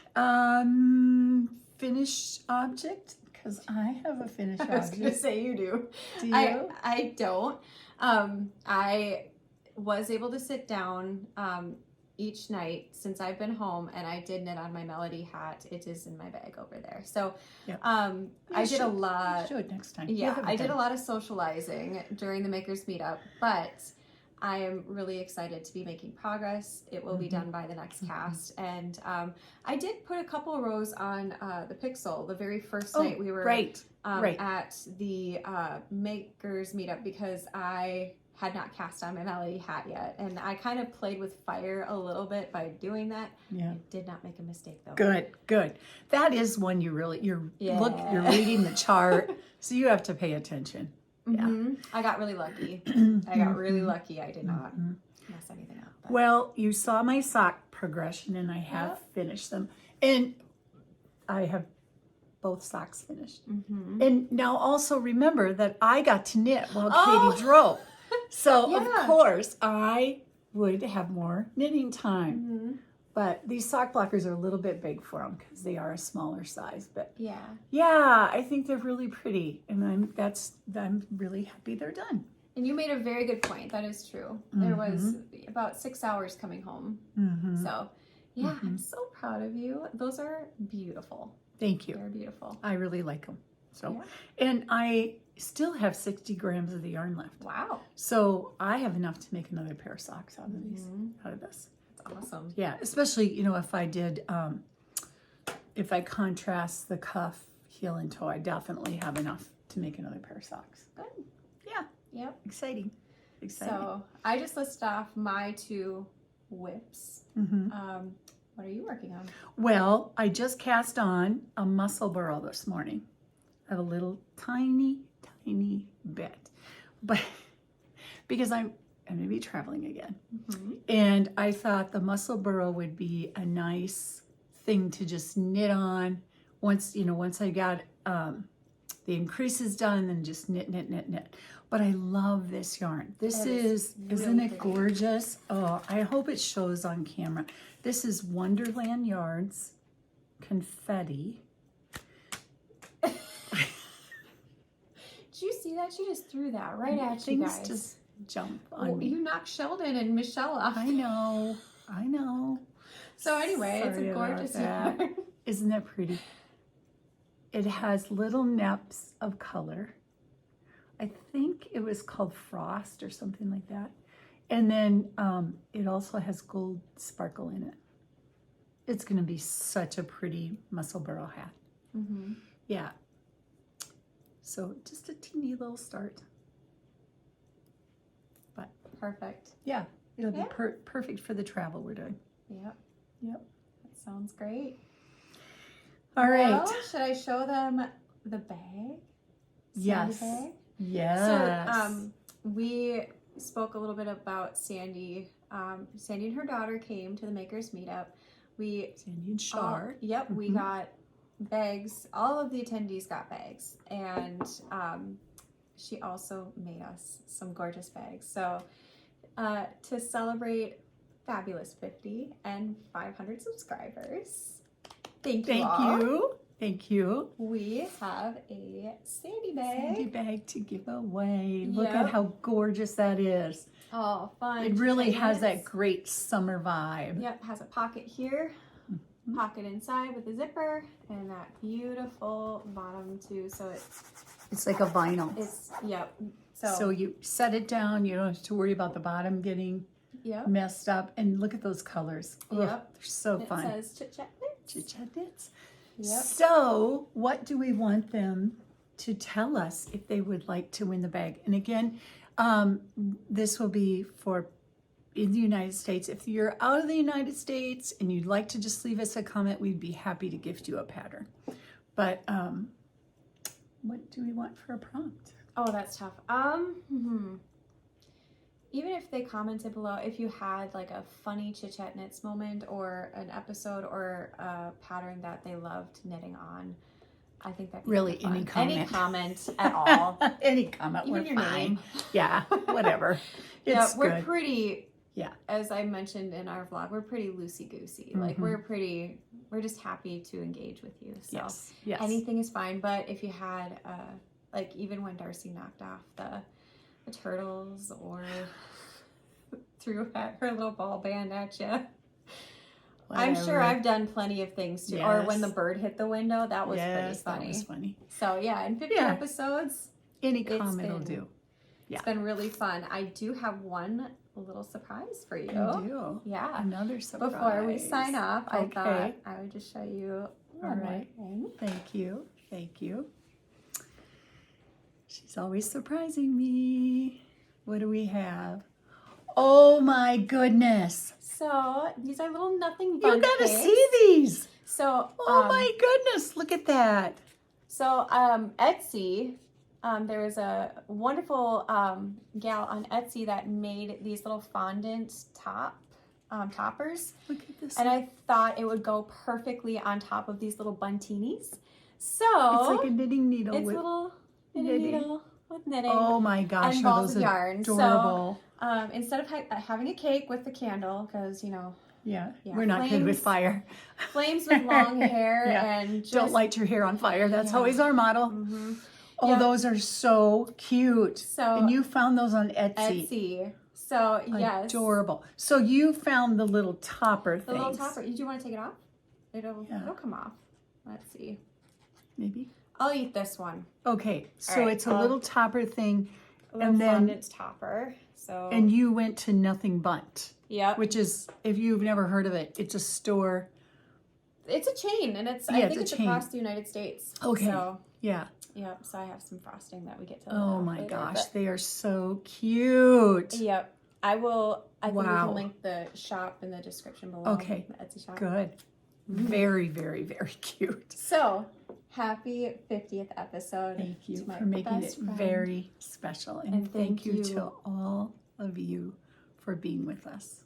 [SPEAKER 3] Finished object? Because I have a finished object.
[SPEAKER 2] I was going to say you do.
[SPEAKER 3] Do you?
[SPEAKER 2] I don't. I was able to sit down each night since I've been home, and I did knit on my Melody hat. It is in my bag over there. So I did a lot.
[SPEAKER 3] Do it next time.
[SPEAKER 2] Yeah, I did a lot of socializing during the Makers Meetup, but I am really excited to be making progress. It will be done by the next cast. And I did put a couple of rows on the Pixel the very first night we were at the Makers Meetup, because I had not cast on my Melody hat yet. And I kind of played with fire a little bit by doing that. Yeah. I did not make a mistake though.
[SPEAKER 3] Good. That is one you're reading the chart, so you have to pay attention. Yeah.
[SPEAKER 2] I got really lucky. I did not mess anything up. But.
[SPEAKER 3] Well, you saw my sock progression, and I have finished them. And I have both socks finished. And now also remember that I got to knit while Katie drove. So, of course, I would have more knitting time. But these sock blockers are a little bit big for them because they are a smaller size. But yeah, I think they're really pretty, and I'm really happy they're done.
[SPEAKER 2] And you made a very good point. That is true. There was about 6 hours coming home. So I'm so proud of you. Those are beautiful.
[SPEAKER 3] Thank you.
[SPEAKER 2] They're beautiful.
[SPEAKER 3] I really like them. So, and I still have 60 grams of the yarn left.
[SPEAKER 2] Wow.
[SPEAKER 3] So I have enough to make another pair of socks out of these. Out of this.
[SPEAKER 2] Awesome.
[SPEAKER 3] Yeah, especially, if I did, if I contrast the cuff, heel, and toe, I definitely have enough to make another pair of socks.
[SPEAKER 2] Good.
[SPEAKER 3] Yeah.
[SPEAKER 2] Yep.
[SPEAKER 3] Exciting.
[SPEAKER 2] So I just listed off my 2 whips. What are you working on?
[SPEAKER 3] Well, I just cast on a muscle burrow this morning. I have a little tiny bit, but because I'm going to be traveling again. And I thought the muscle burrow would be a nice thing to just knit on once I got the increase is done, and then just knit, knit, knit, knit. But I love this yarn. This is isn't it gorgeous? Oh, I hope it shows on camera. This is Wonderland Yarns Confetti.
[SPEAKER 2] Did you see that? She just threw that right at you guys.
[SPEAKER 3] Things just jump on me.
[SPEAKER 2] You knocked Sheldon and Michelle off.
[SPEAKER 3] I know.
[SPEAKER 2] So anyway,
[SPEAKER 3] Sorry
[SPEAKER 2] it's a gorgeous
[SPEAKER 3] about
[SPEAKER 2] yarn.
[SPEAKER 3] Isn't that pretty? It has little neps of color. I think it was called Frost or something like that. And then it also has gold sparkle in it. It's going to be such a pretty Musselburgh hat.
[SPEAKER 2] Mm-hmm.
[SPEAKER 3] Yeah. So just a teeny little start. But
[SPEAKER 2] Perfect.
[SPEAKER 3] yeah, it'll be perfect for the travel we're doing.
[SPEAKER 2] Yep.
[SPEAKER 3] Yep.
[SPEAKER 2] That sounds great.
[SPEAKER 3] All right.
[SPEAKER 2] Well, should I show them the bag?
[SPEAKER 3] Yes.
[SPEAKER 2] Sandy bag?
[SPEAKER 3] Yes.
[SPEAKER 2] So we spoke a little bit about Sandy. Sandy and her daughter came to the Makers Meetup.
[SPEAKER 3] Sandy and Shar.
[SPEAKER 2] Yep, we got bags. All of the attendees got bags, and she also made us some gorgeous bags. So to celebrate fabulous 50 and 500 subscribers, thank you. We have a Sandy bag.
[SPEAKER 3] Sandy bag to give away. Look at how gorgeous that is.
[SPEAKER 2] Oh, fun.
[SPEAKER 3] It really has that great summer vibe.
[SPEAKER 2] Yep, has a pocket here, pocket inside with a zipper, and that beautiful bottom too. So
[SPEAKER 3] it's like a vinyl.
[SPEAKER 2] Yep.
[SPEAKER 3] So you set it down. You don't have to worry about the bottom getting messed up. And look at those colors. Ugh, they're so fun.
[SPEAKER 2] It says Chit Chat Knits.
[SPEAKER 3] Chit Chat Knits.
[SPEAKER 2] Yep.
[SPEAKER 3] So what do we want them to tell us if they would like to win the bag? And again, this will be for in the United States. If you're out of the United States and you'd like to just leave us a comment, we'd be happy to gift you a pattern. But what do we want for a prompt?
[SPEAKER 2] Oh, that's tough. Even if they commented below, if you had like a funny Chit Chat Knits moment or an episode or a pattern that they loved knitting on, I think that
[SPEAKER 3] really any comment.
[SPEAKER 2] Any comment at all.
[SPEAKER 3] Any comment.
[SPEAKER 2] Even
[SPEAKER 3] we're
[SPEAKER 2] your
[SPEAKER 3] fine.
[SPEAKER 2] name.
[SPEAKER 3] Yeah, whatever. It's
[SPEAKER 2] we're
[SPEAKER 3] good.
[SPEAKER 2] pretty.
[SPEAKER 3] Yeah.
[SPEAKER 2] As I mentioned in our vlog, we're pretty loosey-goosey. Like we're just happy to engage with you. So
[SPEAKER 3] yes.
[SPEAKER 2] Anything is fine. But if you had, like even when Darcy knocked off the turtles or threw her little ball band at you. Whatever. I'm sure I've done plenty of things too. Yes. Or when the bird hit the window, that was pretty funny. That was funny. So yeah, in 50 episodes,
[SPEAKER 3] any comment will do. Yeah.
[SPEAKER 2] It's been really fun. I do have one little surprise for you.
[SPEAKER 3] You do?
[SPEAKER 2] Yeah.
[SPEAKER 3] Another surprise.
[SPEAKER 2] Before we sign off, I thought I would just show you one more thing.
[SPEAKER 3] Thank you. Thank you. She's always surprising me. What do we have? Oh my goodness.
[SPEAKER 2] So these are little nothing bunch
[SPEAKER 3] You gotta
[SPEAKER 2] cakes.
[SPEAKER 3] see these.
[SPEAKER 2] So
[SPEAKER 3] oh my goodness, look at that.
[SPEAKER 2] So Etsy, there was a wonderful gal on Etsy that made these little fondant toppers.
[SPEAKER 3] Look at this.
[SPEAKER 2] And I thought it would go perfectly on top of these little buntinis. So
[SPEAKER 3] it's like a knitting needle.
[SPEAKER 2] It's a little knitting needle with knitting.
[SPEAKER 3] Oh my gosh,
[SPEAKER 2] and balls of yarn.
[SPEAKER 3] Adorable.
[SPEAKER 2] So instead of having a cake with the candle, because
[SPEAKER 3] yeah, we're not good with fire.
[SPEAKER 2] Flames with long hair and just,
[SPEAKER 3] don't light your hair on fire. That's always our motto. Oh, those are so cute. So, and you found those on Etsy.
[SPEAKER 2] So yes,
[SPEAKER 3] adorable. So you found the little topper thing.
[SPEAKER 2] The little topper. Do you want to take it off? It'll come off. Let's see.
[SPEAKER 3] Maybe.
[SPEAKER 2] I'll eat this one.
[SPEAKER 3] Okay, so it's a little topper thing,
[SPEAKER 2] and then fondant topper. So
[SPEAKER 3] and you went to Nothing But.
[SPEAKER 2] Yeah.
[SPEAKER 3] Which is, if you've never heard of it, it's a store.
[SPEAKER 2] It's a chain, and I think it's across the United States.
[SPEAKER 3] Okay.
[SPEAKER 2] So,
[SPEAKER 3] yeah.
[SPEAKER 2] Yep. So I have some frosting that we get to.
[SPEAKER 3] Oh my gosh, they are so cute.
[SPEAKER 2] Yep. I will. I think we can link the shop in the description below.
[SPEAKER 3] Okay.
[SPEAKER 2] The Etsy shop.
[SPEAKER 3] Good. Very, very, very cute.
[SPEAKER 2] So happy 50th episode.
[SPEAKER 3] Thank you for making it very special, and thank you to all of you for being with us.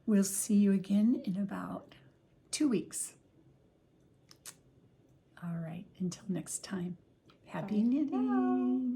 [SPEAKER 3] We'll see you again in about 2 weeks. All right, until next time. Happy knitting.